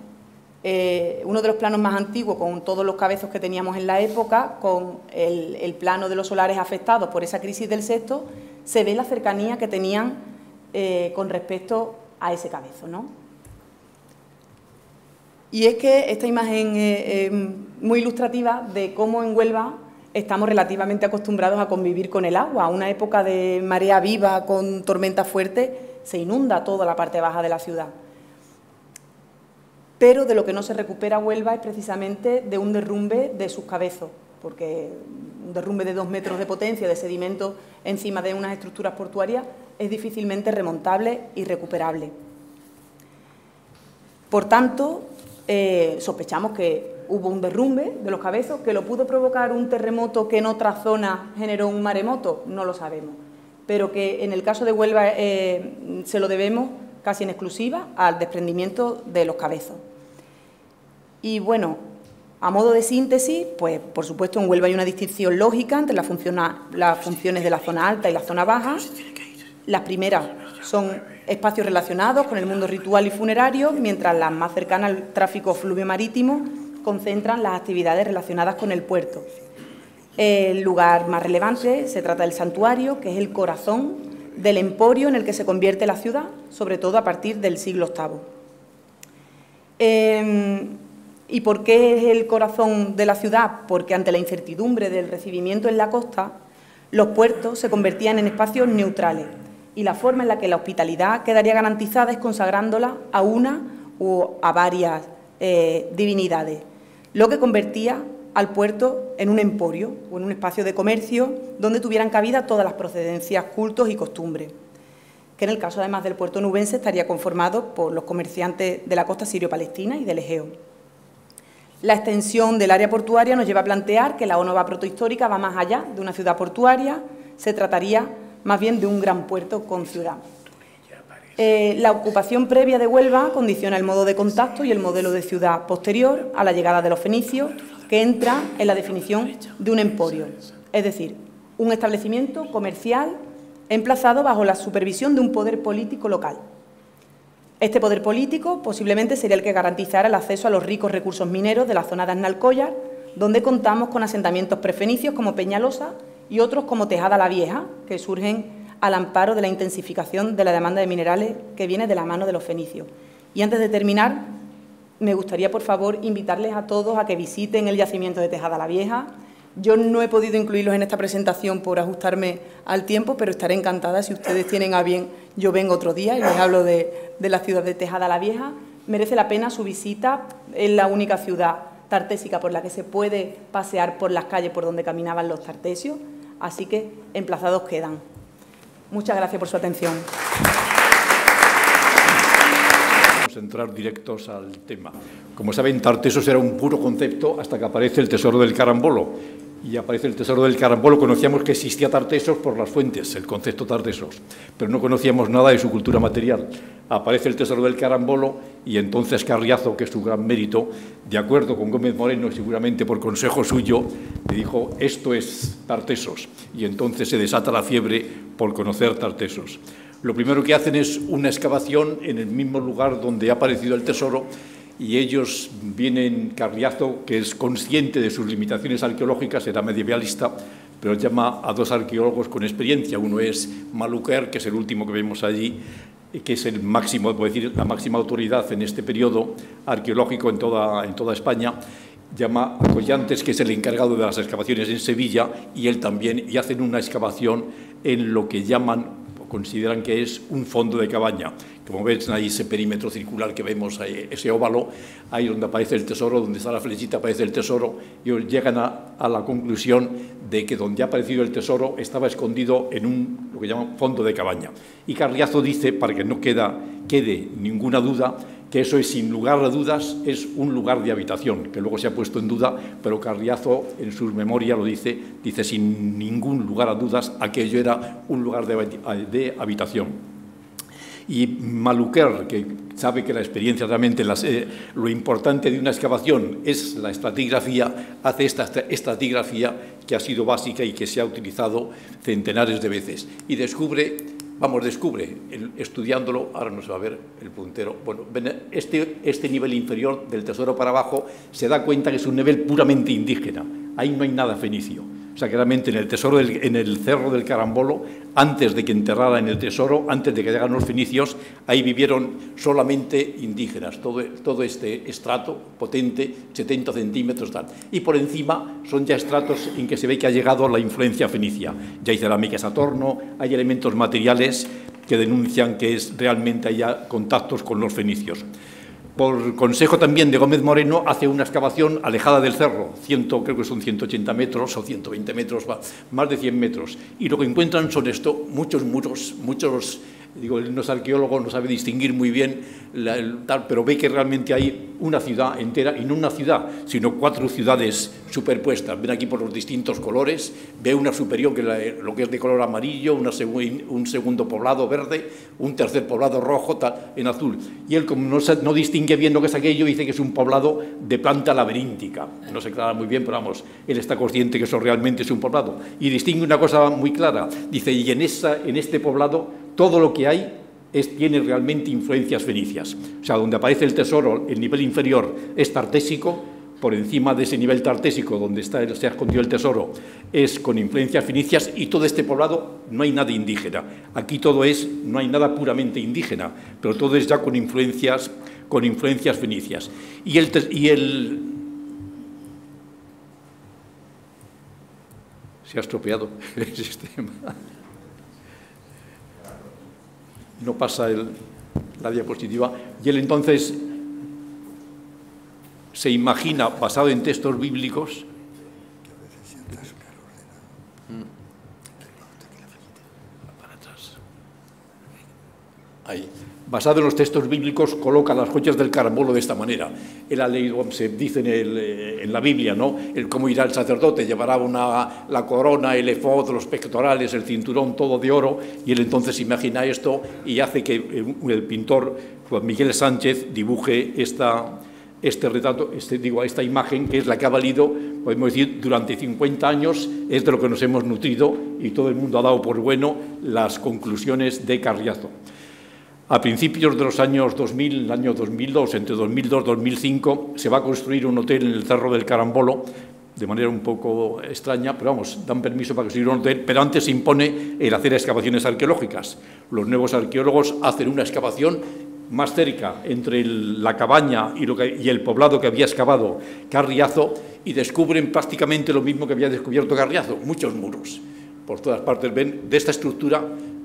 uno de los planos más antiguos con todos los cabezos que teníamos en la época, con el plano de los solares afectados por esa crisis del VI, se ve la cercanía que tenían con respecto a ese cabezo, ¿no? Y es que esta imagen es muy ilustrativa de cómo en Huelva estamos relativamente acostumbrados a convivir con el agua. A una época de marea viva con tormenta fuerte se inunda toda la parte baja de la ciudad. Pero de lo que no se recupera Huelva es precisamente de un derrumbe de sus cabezos, porque un derrumbe de 2 metros de potencia de sedimento encima de unas estructuras portuarias es difícilmente remontable y recuperable. Por tanto, sospechamos que hubo un derrumbe de los cabezos, que lo pudo provocar un terremoto que en otra zona generó un maremoto, no lo sabemos, pero que en el caso de Huelva se lo debemos casi en exclusiva al desprendimiento de los cabezos. Y bueno, a modo de síntesis, pues por supuesto en Huelva hay una distinción lógica entre las funciones de la zona alta y la zona baja. Las primeras son espacios relacionados con el mundo ritual y funerario, mientras las más cercanas al tráfico fluvio marítimo concentran las actividades relacionadas con el puerto. El lugar más relevante se trata del santuario, que es el corazón del emporio en el que se convierte la ciudad, sobre todo a partir del siglo VIII. ¿Y por qué es el corazón de la ciudad? Porque ante la incertidumbre del recibimiento en la costa, los puertos se convertían en espacios neutrales y la forma en la que la hospitalidad quedaría garantizada es consagrándola a una o a varias divinidades, lo que convertía al puerto en un emporio o en un espacio de comercio donde tuvieran cabida todas las procedencias, cultos y costumbres, que en el caso además del puerto nubense estaría conformado por los comerciantes de la costa sirio-palestina y del Egeo. La extensión del área portuaria nos lleva a plantear que la Onova protohistórica va más allá de una ciudad portuaria, se trataría más bien de un gran puerto con ciudad. La ocupación previa de Huelva condiciona el modo de contacto y el modelo de ciudad posterior a la llegada de los fenicios, que entra en la definición de un emporio, es decir, un establecimiento comercial emplazado bajo la supervisión de un poder político local. Este poder político posiblemente sería el que garantizara el acceso a los ricos recursos mineros de la zona de Aznalcóllar, donde contamos con asentamientos prefenicios como Peñalosa y otros como Tejada la Vieja, que surgen al amparo de la intensificación de la demanda de minerales que viene de la mano de los fenicios. Y antes de terminar, me gustaría, por favor, invitarles a todos a que visiten el yacimiento de Tejada la Vieja. Yo no he podido incluirlos en esta presentación por ajustarme al tiempo, pero estaré encantada si ustedes tienen a bien. Yo vengo otro día y les hablo de la ciudad de Tejada la Vieja. Merece la pena su visita. Es la única ciudad tartésica por la que se puede pasear por las calles por donde caminaban los tartesios. Así que emplazados quedan. Muchas gracias por su atención. Vamos a entrar directos al tema. Como saben, Tartesos era un puro concepto hasta que aparece el tesoro del carambolo. Y aparece el tesoro del carambolo. Conocíamos que existía Tartesos por las fuentes, el concepto Tartesos, pero no conocíamos nada de su cultura material. Aparece el tesoro del carambolo y entonces Carriazo, que es su gran mérito, de acuerdo con Gómez Moreno y seguramente por consejo suyo, le dijo: esto es Tartesos. Y entonces se desata la fiebre por conocer Tartesos. Lo primero que hacen es una excavación en el mismo lugar donde ha aparecido el tesoro y ellos vienen, Carriazo, que es consciente de sus limitaciones arqueológicas, era medievalista, pero llama a dos arqueólogos con experiencia. Uno es Maluquer, que es el último que vemos allí, que es el máximo, puedo decir, la máxima autoridad en este periodo arqueológico en toda España. Llama a Collantes, que es el encargado de las excavaciones en Sevilla, y él también, y hacen una excavación en lo que llaman, o consideran que es un fondo de cabaña. Como ven, ahí ese perímetro circular que vemos, ahí, ese óvalo, ahí donde aparece el tesoro, donde está la flechita aparece el tesoro, y llegan a la conclusión de que donde ha aparecido el tesoro estaba escondido en lo que llaman fondo de cabaña. Y Carriazo dice, para que no quede ninguna duda, que eso es, sin lugar a dudas, es un lugar de habitación, que luego se ha puesto en duda, pero Carriazo en su memoria lo dice sin ningún lugar a dudas, aquello era un lugar de habitación. Y Maluquer, que sabe que la experiencia realmente, lo importante de una excavación es la estratigrafía, hace esta estratigrafía que ha sido básica y que se ha utilizado centenares de veces. Y descubre, estudiándolo, ahora no se va a ver el puntero, bueno, este nivel inferior del tesoro para abajo se da cuenta que es un nivel puramente indígena, ahí no hay nada fenicio. O sea, que realmente en el tesoro, en el Cerro del Carambolo, antes de que enterraran el tesoro, antes de que llegaran los fenicios, ahí vivieron solamente indígenas, todo este estrato potente, 70 centímetros, tal. Y por encima son ya estratos en que se ve que ha llegado la influencia fenicia. Ya hay cerámica Saturno, hay elementos materiales que denuncian que realmente haya contactos con los fenicios. Por consejo también de Gómez Moreno, hace una excavación alejada del cerro, creo que son 180 metros o 120 metros, más de 100 metros. Y lo que encuentran son muchos muros, digo, él no es arqueólogo, no sabe distinguir muy bien, pero ve que realmente hay una ciudad entera, y no una ciudad, sino 4 ciudades superpuestas. Ven aquí por los distintos colores, ve una superior, lo que es de color amarillo, un segundo poblado verde, un tercer poblado rojo, en azul. Y él, como no distingue bien lo que es aquello, dice que es un poblado de planta laberíntica. No se aclara muy bien, pero vamos, él está consciente que eso realmente es un poblado. Y distingue una cosa muy clara, dice, y en este poblado todo lo que hay tiene realmente influencias fenicias. O sea, donde aparece el tesoro, el nivel inferior es tartésico, por encima de ese nivel tartésico donde se ha escondido el tesoro es con influencias fenicias, y todo este poblado no hay nada indígena. Aquí no hay nada puramente indígena, pero todo es ya con influencias fenicias. Se ha estropeado el sistema. No pasa la diapositiva, y él entonces se imagina, basado en textos bíblicos, basado en los textos bíblicos, coloca las joyas del carambolo de esta manera. Él ha leído, se dice en la Biblia, ¿no?, cómo irá el sacerdote, llevará la corona, el efod, los pectorales, el cinturón, todo de oro, y él entonces imagina esto y hace que el pintor Juan Miguel Sánchez dibuje este retrato, esta imagen, que es la que ha valido, podemos decir, durante 50 años, es de lo que nos hemos nutrido, y todo el mundo ha dado por bueno las conclusiones de Carriazo. A principios de los años 2000, el año 2002, entre 2002 y 2005, se va a construir un hotel en el Cerro del Carambolo, de manera un poco extraña, pero vamos, dan permiso para construir un hotel, pero antes se impone el hacer excavaciones arqueológicas. Los nuevos arqueólogos hacen una excavación más cerca, entre la cabaña y el poblado que había excavado Carriazo, y descubren prácticamente lo mismo que había descubierto Carriazo, muchos muros. Por todas partes ven de esta estructura.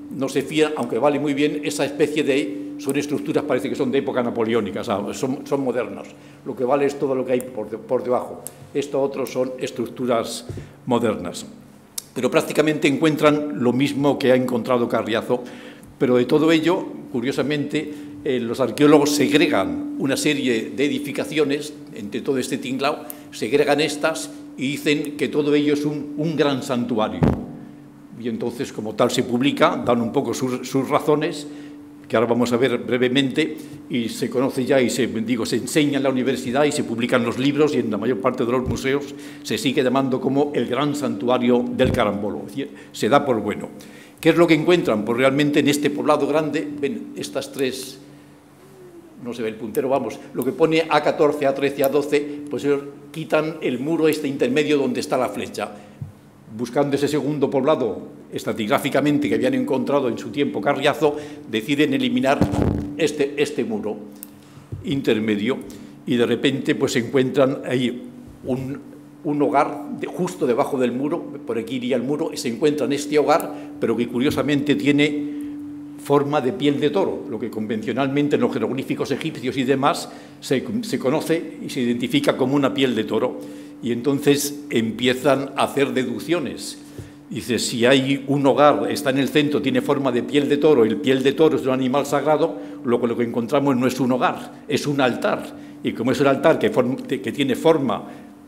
No se fía, aunque vale muy bien, esa especie son estructuras, parece que son de época napoleónica, son modernas. Lo que vale es todo lo que hay por debajo. Esto otro son estructuras modernas. Pero prácticamente encuentran lo mismo que ha encontrado Carriazo, pero de todo ello, curiosamente, los arqueólogos segregan una serie de edificaciones entre todo este tinglao, segregan estas y dicen que todo ello es un gran santuario. Y entonces, como tal, se publica, dan un poco sus razones, que ahora vamos a ver brevemente, y se conoce ya y se enseña en la universidad y se publican los libros, y en la mayor parte de los museos se sigue llamando como el gran santuario del Carambolo. Es decir, se da por bueno. ¿Qué es lo que encuentran? Pues realmente en este poblado grande, ven estas tres no se ve el puntero, vamos, lo que pone A14, A13, A12, pues ellos quitan el muro este intermedio donde está la flecha. Buscando ese segundo poblado estratigráficamente que habían encontrado en su tiempo Carriazo, deciden eliminar este muro intermedio y de repente pues se encuentran ahí un hogar justo debajo del muro, por aquí iría el muro, y se encuentran este hogar, pero que curiosamente tiene forma de piel de toro, lo que convencionalmente en los jeroglíficos egipcios y demás se conoce y se identifica como una piel de toro. Y entonces empiezan a hacer deducciones. Dice, si hay un hogar, está en el centro, tiene forma de piel de toro, y el piel de toro es un animal sagrado, lo que encontramos no es un hogar, es un altar. Y como es un altar que tiene forma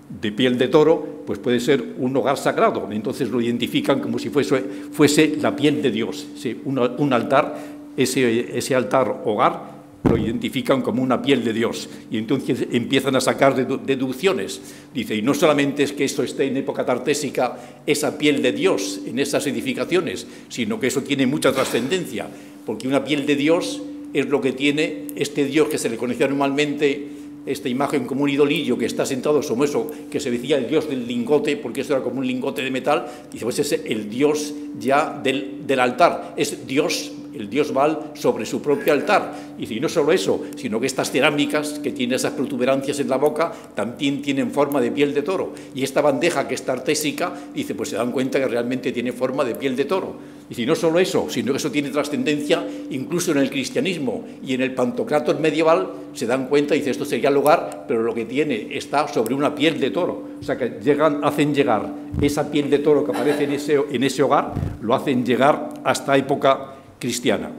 de piel de toro, pues puede ser un hogar sagrado. Entonces lo identifican como si fuese la piel de Dios. Sí, un altar, ese altar hogar, lo identifican como una piel de Dios. Y entonces empiezan a sacar deducciones. Dice, y no solamente es que esto esté en época tartésica, esa piel de Dios en esas edificaciones, sino que eso tiene mucha trascendencia, porque una piel de Dios es lo que tiene este Dios que se le conocía normalmente, esta imagen como un idolillo que está sentado sobre eso, que se decía el dios del lingote, porque eso era como un lingote de metal, y pues es el dios ya del altar, es Dios, el dios Baal sobre su propio altar. Y no solo eso, sino que estas cerámicas que tienen esas protuberancias en la boca también tienen forma de piel de toro. Y esta bandeja que es tartésica, dice, pues se dan cuenta que realmente tiene forma de piel de toro. Y no solo eso, sino que eso tiene trascendencia incluso en el cristianismo y en el Pantocrator medieval, se dan cuenta, dice, esto sería el hogar, pero lo que tiene está sobre una piel de toro. O sea que hacen llegar esa piel de toro que aparece en ese hogar, lo hacen llegar hasta época cristiana.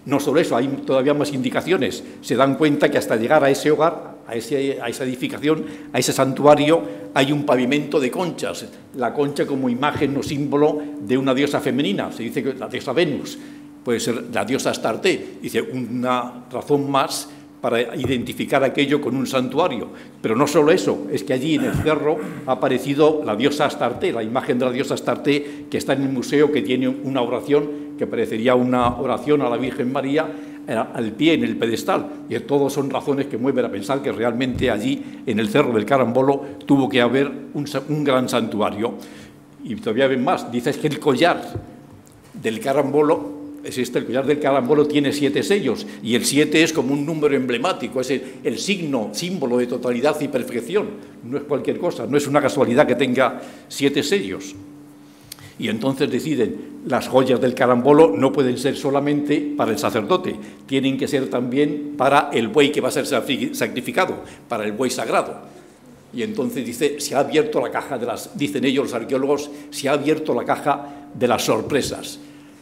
No solo eso, hay todavía más indicaciones. Se dan cuenta que hasta llegar a ese hogar, a esa edificación, a ese santuario, hay un pavimento de conchas. La concha como imagen o símbolo de una diosa femenina. Se dice que la diosa Venus, puede ser la diosa Astarte. Dice, una razón más para identificar aquello con un santuario. Pero no solo eso, es que allí en el cerro ha aparecido la diosa Astarte, la imagen de la diosa Astarte que está en el museo, que tiene una oración que parecería una oración a la Virgen María al pie en el pedestal. Y todos son razones que mueven a pensar que realmente allí, en el Cerro del Carambolo, tuvo que haber un gran santuario. Y todavía ven más, dices que el collar del Carambolo, el collar del Carambolo tiene 7 sellos, y el 7 es como un número emblemático, es el símbolo de totalidad y perfección. No es cualquier cosa, no es una casualidad que tenga 7 sellos. Y entonces deciden, las joyas del carambolo no pueden ser solamente para el sacerdote, tienen que ser también para el buey que va a ser sacrificado, para el buey sagrado. Y entonces dice, se ha abierto la caja dicen ellos los arqueólogos, se ha abierto la caja de las sorpresas.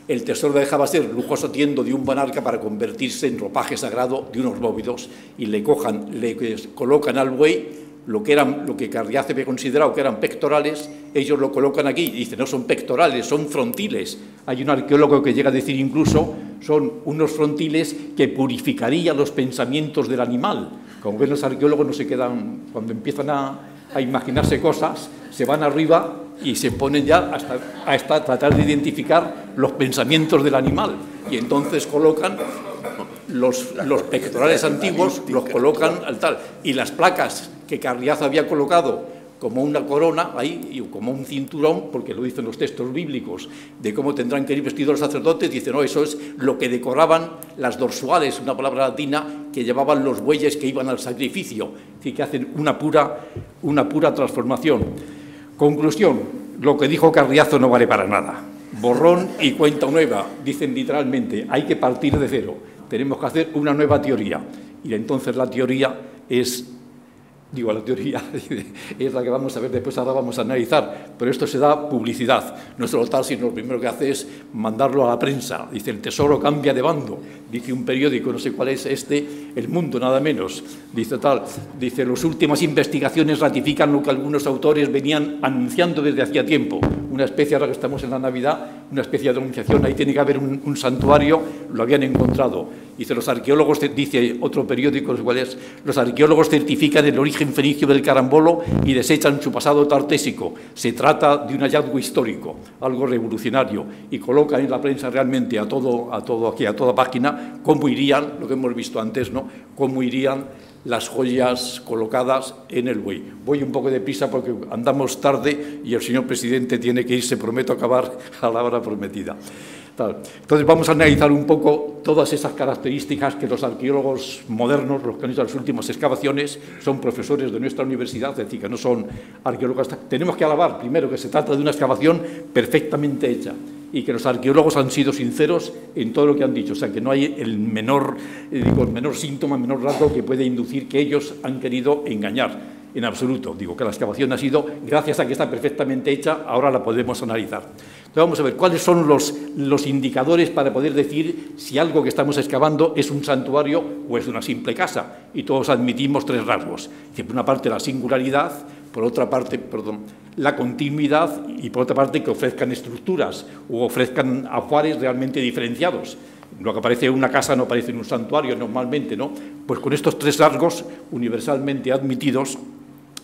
El tesoro dejaba ser lujoso tiendo de un monarca para convertirse en ropaje sagrado de unos bóvidos, y le colocan al buey lo que Carriazo había considerado que eran pectorales, ellos lo colocan aquí, y dicen, no son pectorales, son frontiles. Hay un arqueólogo que llega a decir incluso, son unos frontiles que purificarían los pensamientos del animal. Como ven, los arqueólogos no se quedan, cuando empiezan a imaginarse cosas, se van arriba y se ponen ya hasta tratar de identificar los pensamientos del animal. Y entonces colocan los pectorales antiguos, los colocan al tal, y las placas que Carriazo había colocado como una corona ahí, y como un cinturón, porque lo dicen los textos bíblicos, de cómo tendrán que ir vestidos los sacerdotes, dicen, no, eso es lo que decoraban las dorsuales, una palabra latina que llevaban los bueyes que iban al sacrificio, así que hacen una pura transformación. Conclusión, lo que dijo Carriazo no vale para nada. Borrón y cuenta nueva, dicen literalmente, hay que partir de cero, tenemos que hacer una nueva teoría. Y entonces la teoría es... la teoría es la que vamos a ver después, ahora vamos a analizar, pero esto se da publicidad, no solo tal, sino lo primero que hace es mandarlo a la prensa. Dice, el tesoro cambia de bando, dice un periódico, no sé cuál es El Mundo, nada menos, dice tal, dice, las últimas investigaciones ratifican lo que algunos autores venían anunciando desde hacía tiempo, una especie, ahora que estamos en la Navidad, una especie de anunciación, ahí tiene que haber un santuario, lo habían encontrado. Dice, los arqueólogos, dice otro periódico, ¿cuál es? Los arqueólogos certifican el origen fenicio del carambolo y desechan su pasado tartésico. Se trata de un hallazgo histórico, algo revolucionario, y colocan en la prensa realmente a toda página imaginar cómo irían, lo que hemos visto antes, ¿no?, cómo irían las joyas colocadas en el buey. Voy un poco deprisa porque andamos tarde y el señor presidente tiene que irse, prometo acabar a la hora prometida. Entonces vamos a analizar un poco todas esas características que los arqueólogos modernos, los que han hecho las últimas excavaciones, son profesores de nuestra universidad, es decir, que no son arqueólogos. Tenemos que alabar primero que se trata de una excavación perfectamente hecha y que los arqueólogos han sido sinceros en todo lo que han dicho, o sea, que no hay el menor síntoma, menor rasgo que puede inducir que ellos han querido engañar. En absoluto, digo que la excavación ha sido, gracias a que está perfectamente hecha, ahora la podemos analizar. Entonces vamos a ver cuáles son los indicadores para poder decir si algo que estamos excavando es un santuario o es una simple casa. Y todos admitimos tres rasgos. Por una parte la singularidad, por otra parte, la continuidad y por otra parte que ofrezcan estructuras o ofrezcan ajuares realmente diferenciados. Lo que aparece en una casa no aparece en un santuario normalmente, ¿no? Pues con estos tres rasgos universalmente admitidos,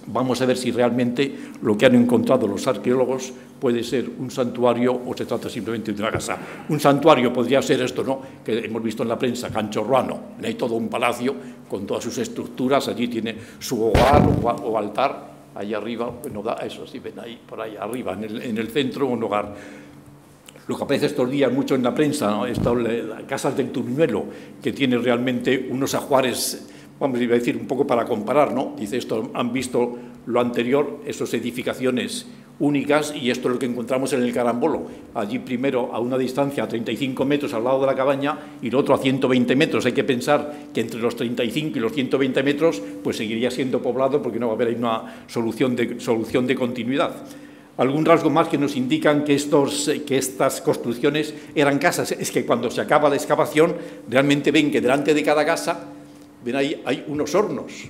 vamos a ver si realmente lo que han encontrado los arqueólogos puede ser un santuario o se trata simplemente de una casa. Un santuario podría ser esto, ¿no?, que hemos visto en la prensa, Canchorruano. Hay todo un palacio con todas sus estructuras, allí tiene su hogar o altar, ahí arriba, bueno, eso sí, ven ahí, por ahí arriba, en el centro, un hogar. Lo que aparece estos días mucho en la prensa, ¿no?, las casas del Turnuelo, que tiene realmente unos ajuares, vamos a decir, un poco para comparar, ¿no? Dice, esto han visto lo anterior, esas edificaciones únicas, y esto es lo que encontramos en el Carambolo. Allí primero a una distancia a 35 metros al lado de la cabaña y el otro a 120 metros. Hay que pensar que entre los 35 y los 120 metros pues seguiría siendo poblado porque no va a haber ahí una solución de continuidad. Algún rasgo más que nos indican que estas construcciones eran casas es que cuando se acaba la excavación realmente ven que delante de cada casa, ven ahí, hay unos hornos.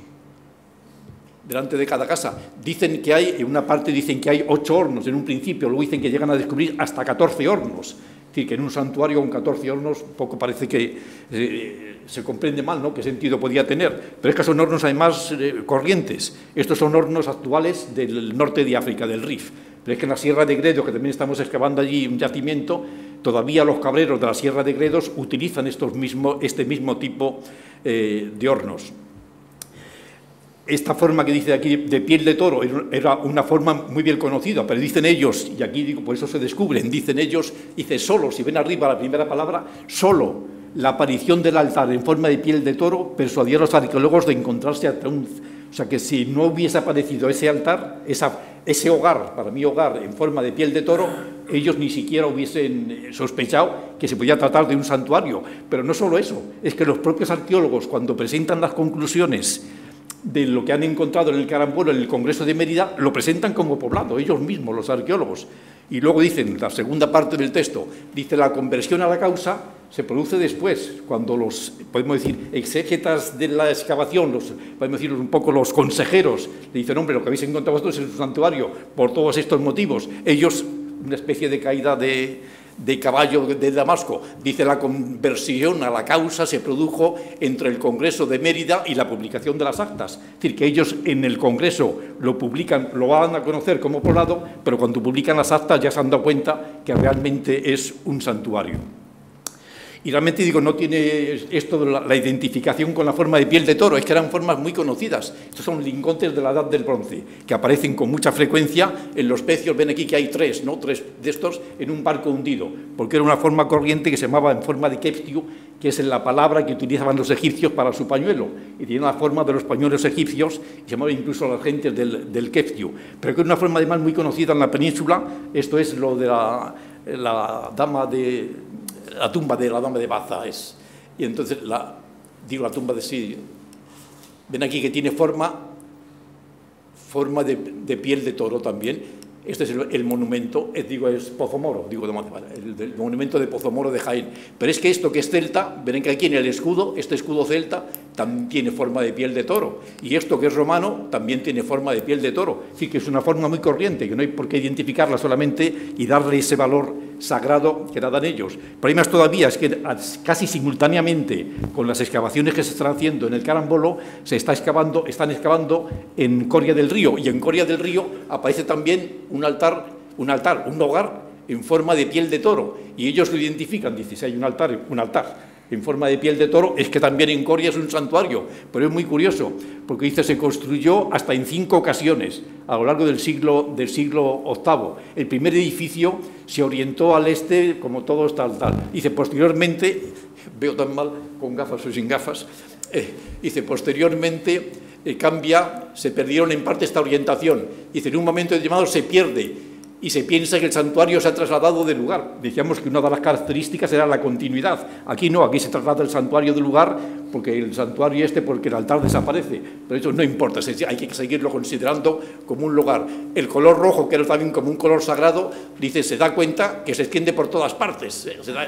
Delante de cada casa. Dicen que hay, en una parte dicen que hay 8 hornos en un principio, luego dicen que llegan a descubrir hasta 14 hornos. Es decir, que en un santuario con 14 hornos poco parece que se comprende mal, ¿no?, qué sentido podía tener. Pero es que son hornos además corrientes. Estos son hornos actuales del norte de África, del Rif. Pero es que en la Sierra de Gredos, que también estamos excavando allí un yacimiento, todavía los cabreros de la Sierra de Gredos utilizan este mismo tipo de hornos. Esta forma que dice aquí de piel de toro era una forma muy bien conocida, pero dicen ellos, y aquí digo, por eso se descubren, dicen ellos, dice solo, si ven arriba la primera palabra, solo la aparición del altar en forma de piel de toro persuadió a los arqueólogos de encontrarse ante un... O sea, que si no hubiese aparecido ese altar, ese hogar, para mí hogar, en forma de piel de toro, ellos ni siquiera hubiesen sospechado que se podía tratar de un santuario. Pero no solo eso, es que los propios arqueólogos, cuando presentan las conclusiones de lo que han encontrado en el Carambolo, en el Congreso de Mérida, lo presentan como poblado, ellos mismos, los arqueólogos. Y luego dicen, la segunda parte del texto, dice la conversión a la causa se produce después, cuando los, podemos decir, exégetas de la excavación, podemos decir un poco los consejeros, le dicen, hombre, lo que habéis encontrado vosotros es un santuario por todos estos motivos. Ellos, una especie de caída de caballo de Damasco, dice la conversión a la causa se produjo entre el Congreso de Mérida y la publicación de las actas. Es decir, que ellos en el Congreso lo publican, lo van a conocer como poblado, pero cuando publican las actas ya se han dado cuenta que realmente es un santuario. Y realmente digo, no tiene esto la identificación con la forma de piel de toro, es que eran formas muy conocidas. Estos son lingotes de la Edad del Bronce, que aparecen con mucha frecuencia en los pecios. Ven aquí que hay tres, ¿no?, 3 de estos en un barco hundido, porque era una forma corriente que se llamaba en forma de keftiu, que es la palabra que utilizaban los egipcios para su pañuelo, y tiene la forma de los pañuelos egipcios, y se llamaba incluso a las gentes del keftiu, pero que es una forma además muy conocida en la península. Esto es lo de la tumba de la dama de Baza es. Y entonces, la tumba de sí. Ven aquí que tiene forma de piel de toro también. Este es el monumento, es Pozomoro, el monumento de Pozomoro de Jaén. Pero es que esto que es celta, ven que aquí en el escudo, este escudo celta, también tiene forma de piel de toro. Y esto que es romano, también tiene forma de piel de toro. Es decir, que es una forma muy corriente, que no hay por qué identificarla solamente y darle ese valor sagrado que dan ellos. Pero hay más todavía, es que casi simultáneamente con las excavaciones que se están haciendo en el Carambolo, están excavando en Coria del Río, y en Coria del Río aparece también un hogar en forma de piel de toro, y ellos lo identifican, dice, si hay un altar, en forma de piel de toro, es que también en Coria es un santuario, pero es muy curioso, porque dice se construyó hasta en 5 ocasiones a lo largo del siglo VIII. El primer edificio se orientó al este, como todos tal. Dice, posteriormente, veo tan mal con gafas o sin gafas, dice, posteriormente cambia, se perdieron en parte esta orientación. Dice, en un momento determinado se pierde y se piensa que el santuario se ha trasladado de lugar. Decíamos que una de las características era la continuidad. Aquí no, aquí se traslada el santuario de lugar porque el santuario porque el altar desaparece. Pero eso no importa, hay que seguirlo considerando como un lugar. El color rojo, que era también como un color sagrado, dice, se da cuenta que se extiende por todas partes.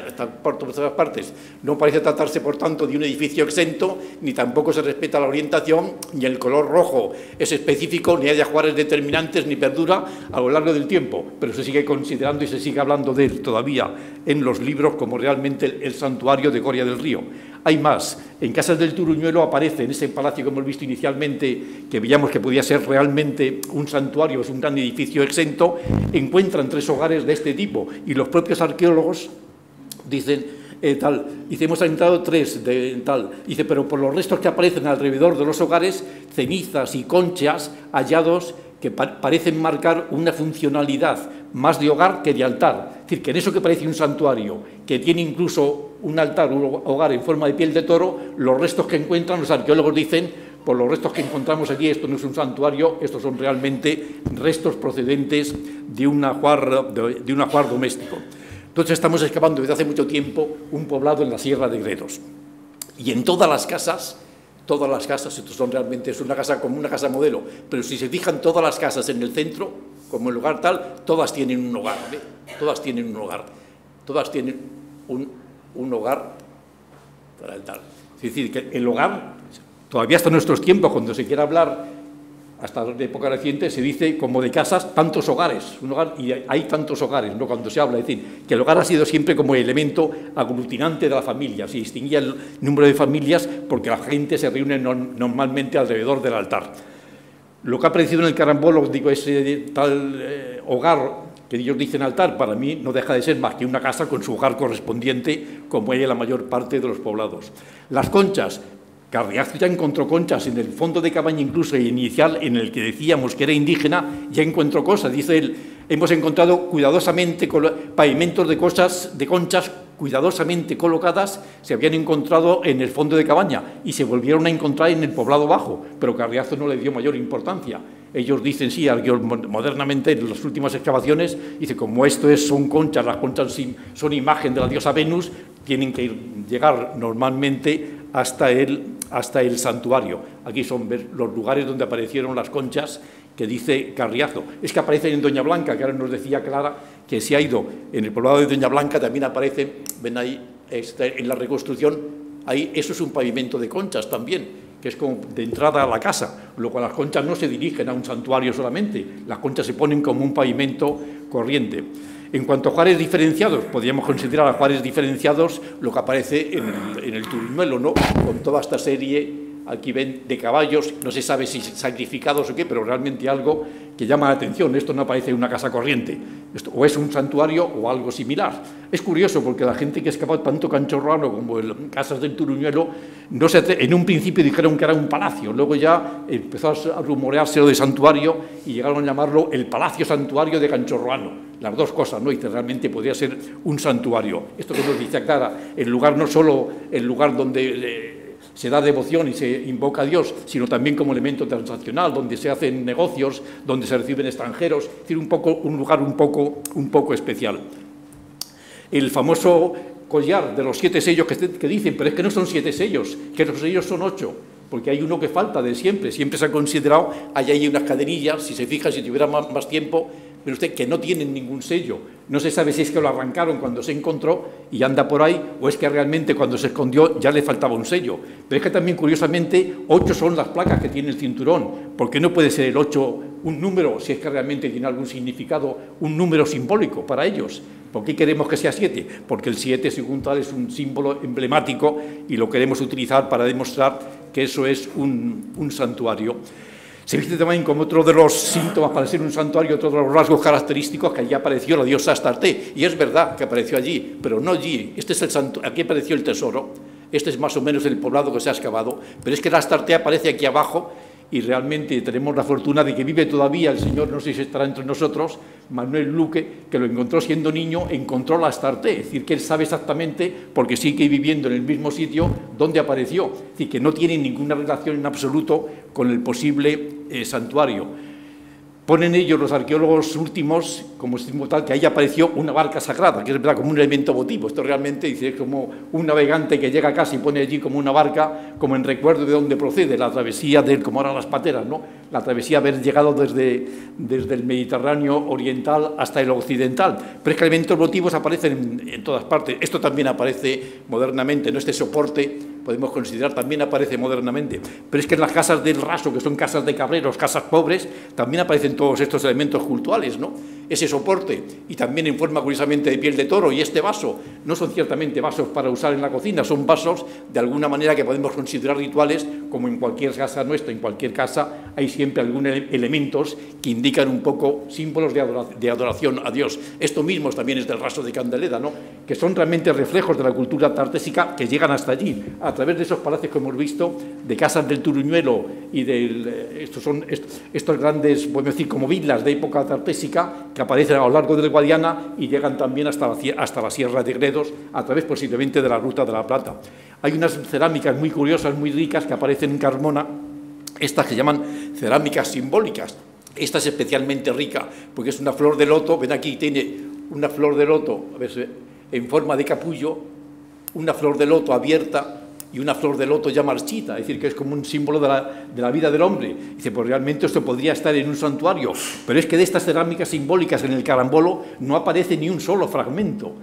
Está por todas partes. No parece tratarse, por tanto, de un edificio exento, ni tampoco se respeta la orientación, ni el color rojo es específico, ni hay ajuares determinantes, ni perdura a lo largo del tiempo. Pero se sigue considerando y se sigue hablando de él todavía en los libros como realmente el santuario de Coria del Río. Hay más. En Casas del Turuñuelo aparece, en ese palacio que hemos visto inicialmente, que veíamos que podía ser realmente un santuario, es un gran edificio exento, encuentran 3 hogares de este tipo y los propios arqueólogos dicen dice, hemos encontrado 3 de tal, dice, pero por los restos que aparecen alrededor de los hogares, cenizas y conchas hallados que parecen marcar una funcionalidad más de hogar que de altar. Es decir, que en eso que parece un santuario, que tiene incluso un altar, un hogar en forma de piel de toro, los restos que encuentran, los arqueólogos dicen, por los restos que encontramos aquí, esto no es un santuario, estos son realmente restos procedentes de un ajuar doméstico. Entonces estamos excavando desde hace mucho tiempo un poblado en la Sierra de Gredos. Y en todas las casas, estos son realmente, es una casa como una casa modelo, pero si se fijan todas las casas en el centro, como el lugar tal, todas tienen un hogar, ¿ve? Todas tienen un hogar, todas tienen un hogar para el tal. Es decir, que el hogar, todavía hasta nuestros tiempos, cuando se quiere hablar, hasta la época reciente, se dice como de casas, tantos hogares, un hogar, y hay tantos hogares, ¿no? Cuando se habla, es decir, que el hogar ha sido siempre como elemento aglutinante de la familia, se distinguía el número de familias porque la gente se reúne normalmente alrededor del altar. Lo que ha aparecido en el carambolo, digo, ese tal hogar que ellos dicen altar, para mí no deja de ser más que una casa con su hogar correspondiente, como hay en la mayor parte de los poblados. Las conchas, Carriazo ya encontró conchas en el fondo de cabaña, incluso inicial, en el que decíamos que era indígena, ya encontró cosas. Dice él, hemos encontrado cuidadosamente pavimentos de conchas cuidadosamente colocadas, se habían encontrado en el fondo de cabaña y se volvieron a encontrar en el poblado bajo, pero Carriazo no le dio mayor importancia. Ellos dicen, sí, modernamente en las últimas excavaciones, dice, como esto son conchas, las conchas son imagen de la diosa Venus, tienen que llegar normalmente hasta el santuario. Aquí son los lugares donde aparecieron las conchas que dice Carriazo. Es que aparecen en Doña Blanca, que ahora nos decía Clara que se ha ido. En el poblado de Doña Blanca también aparecen, ven ahí, en la reconstrucción, ahí eso es un pavimento de conchas también, que es como de entrada a la casa, lo cual las conchas no se dirigen a un santuario solamente, las conchas se ponen como un pavimento corriente. En cuanto a ajuares diferenciados, podríamos considerar ajuares diferenciados lo que aparece en el Turuñuelo, ¿no? Con toda esta serie, aquí ven, de caballos, no se sabe si sacrificados o qué, pero realmente algo que llama la atención. Esto no aparece en una casa corriente, esto o es un santuario o algo similar. Es curioso porque la gente que excavó tanto Canchorroano como en Casas del Turuñuelo, en un principio dijeron que era un palacio, luego ya empezó a rumorearse lo de santuario y llegaron a llamarlo el Palacio Santuario de Canchorroano. Las dos cosas, ¿no? Y realmente podría ser un santuario. Esto que nos dice Clara, el lugar no solo el lugar donde se da devoción y se invoca a Dios, sino también como elemento transaccional, donde se hacen negocios, donde se reciben extranjeros, es decir, un lugar un poco especial. El famoso collar de los 7 sellos que dicen, pero es que no son 7 sellos, que los sellos son 8, porque hay uno que falta de siempre se ha considerado, hay unas cadenillas, si se fija, si tuviera más tiempo, pero usted que no tienen ningún sello, no se sabe si es que lo arrancaron cuando se encontró y anda por ahí, o es que realmente cuando se escondió ya le faltaba un sello. Pero es que también, curiosamente, 8 son las placas que tiene el cinturón, porque no puede ser el 8 un número, si es que realmente tiene algún significado, un número simbólico para ellos. ¿Por qué queremos que sea 7? Porque el 7, según tal, es un símbolo emblemático y lo queremos utilizar para demostrar que eso es un santuario. Se viste también como otro de los síntomas para ser un santuario, otro de los rasgos característicos, que allí apareció la diosa Astarte. Y es verdad que apareció allí, pero no allí. Aquí apareció el tesoro. Este es más o menos el poblado que se ha excavado, pero es que la Astarte aparece aquí abajo y realmente tenemos la fortuna de que vive todavía el señor, no sé si estará entre nosotros, Manuel Luque, que lo encontró siendo niño, encontró la Astarte, es decir, que él sabe exactamente, porque sigue viviendo en el mismo sitio, dónde apareció, es decir, que no tiene ninguna relación en absoluto con el posible santuario. Ponen ellos, los arqueólogos últimos, como tal, que ahí apareció una barca sagrada, que es verdad, como un elemento votivo. Esto realmente dice, es como un navegante que llega a casa y pone allí como una barca, como en recuerdo de dónde procede, la travesía como ahora las pateras, ¿no? La travesía haber llegado desde el Mediterráneo oriental hasta el occidental. Pero es que elementos votivos aparecen en todas partes. Esto también aparece modernamente, ¿no? Este soporte, podemos considerar, también aparece modernamente. Pero es que en las casas del raso, que son casas de cabreros, casas pobres, también aparecen todos estos elementos cultuales, ¿no? Ese soporte, y también en forma curiosamente de piel de toro, y este vaso, no son ciertamente vasos para usar en la cocina, son vasos de alguna manera que podemos considerar rituales, como en cualquier casa nuestra, en cualquier casa hay siempre algunos elementos que indican un poco símbolos de adoración a Dios. Esto mismo también es del raso de Candeleda, ¿no? Que son realmente reflejos de la cultura tartésica que llegan hasta allí, a través de esos palacios que hemos visto, de casas del Turuñuelo y estos grandes, podemos decir, como villas de época tartésica, que aparecen a lo largo del Guadiana y llegan también hasta la Sierra de Gredos, a través posiblemente de la Ruta de la Plata. Hay unas cerámicas muy curiosas, muy ricas, que aparecen en Carmona, estas que se llaman cerámicas simbólicas. Esta es especialmente rica, porque es una flor de loto, ven aquí, tiene una flor de loto, a ver, en forma de capullo, una flor de loto abierta, y una flor de loto ya marchita, es decir, que es como un símbolo de la vida del hombre. Dice, pues realmente esto podría estar en un santuario, pero es que de estas cerámicas simbólicas en el carambolo no aparece ni un solo fragmento.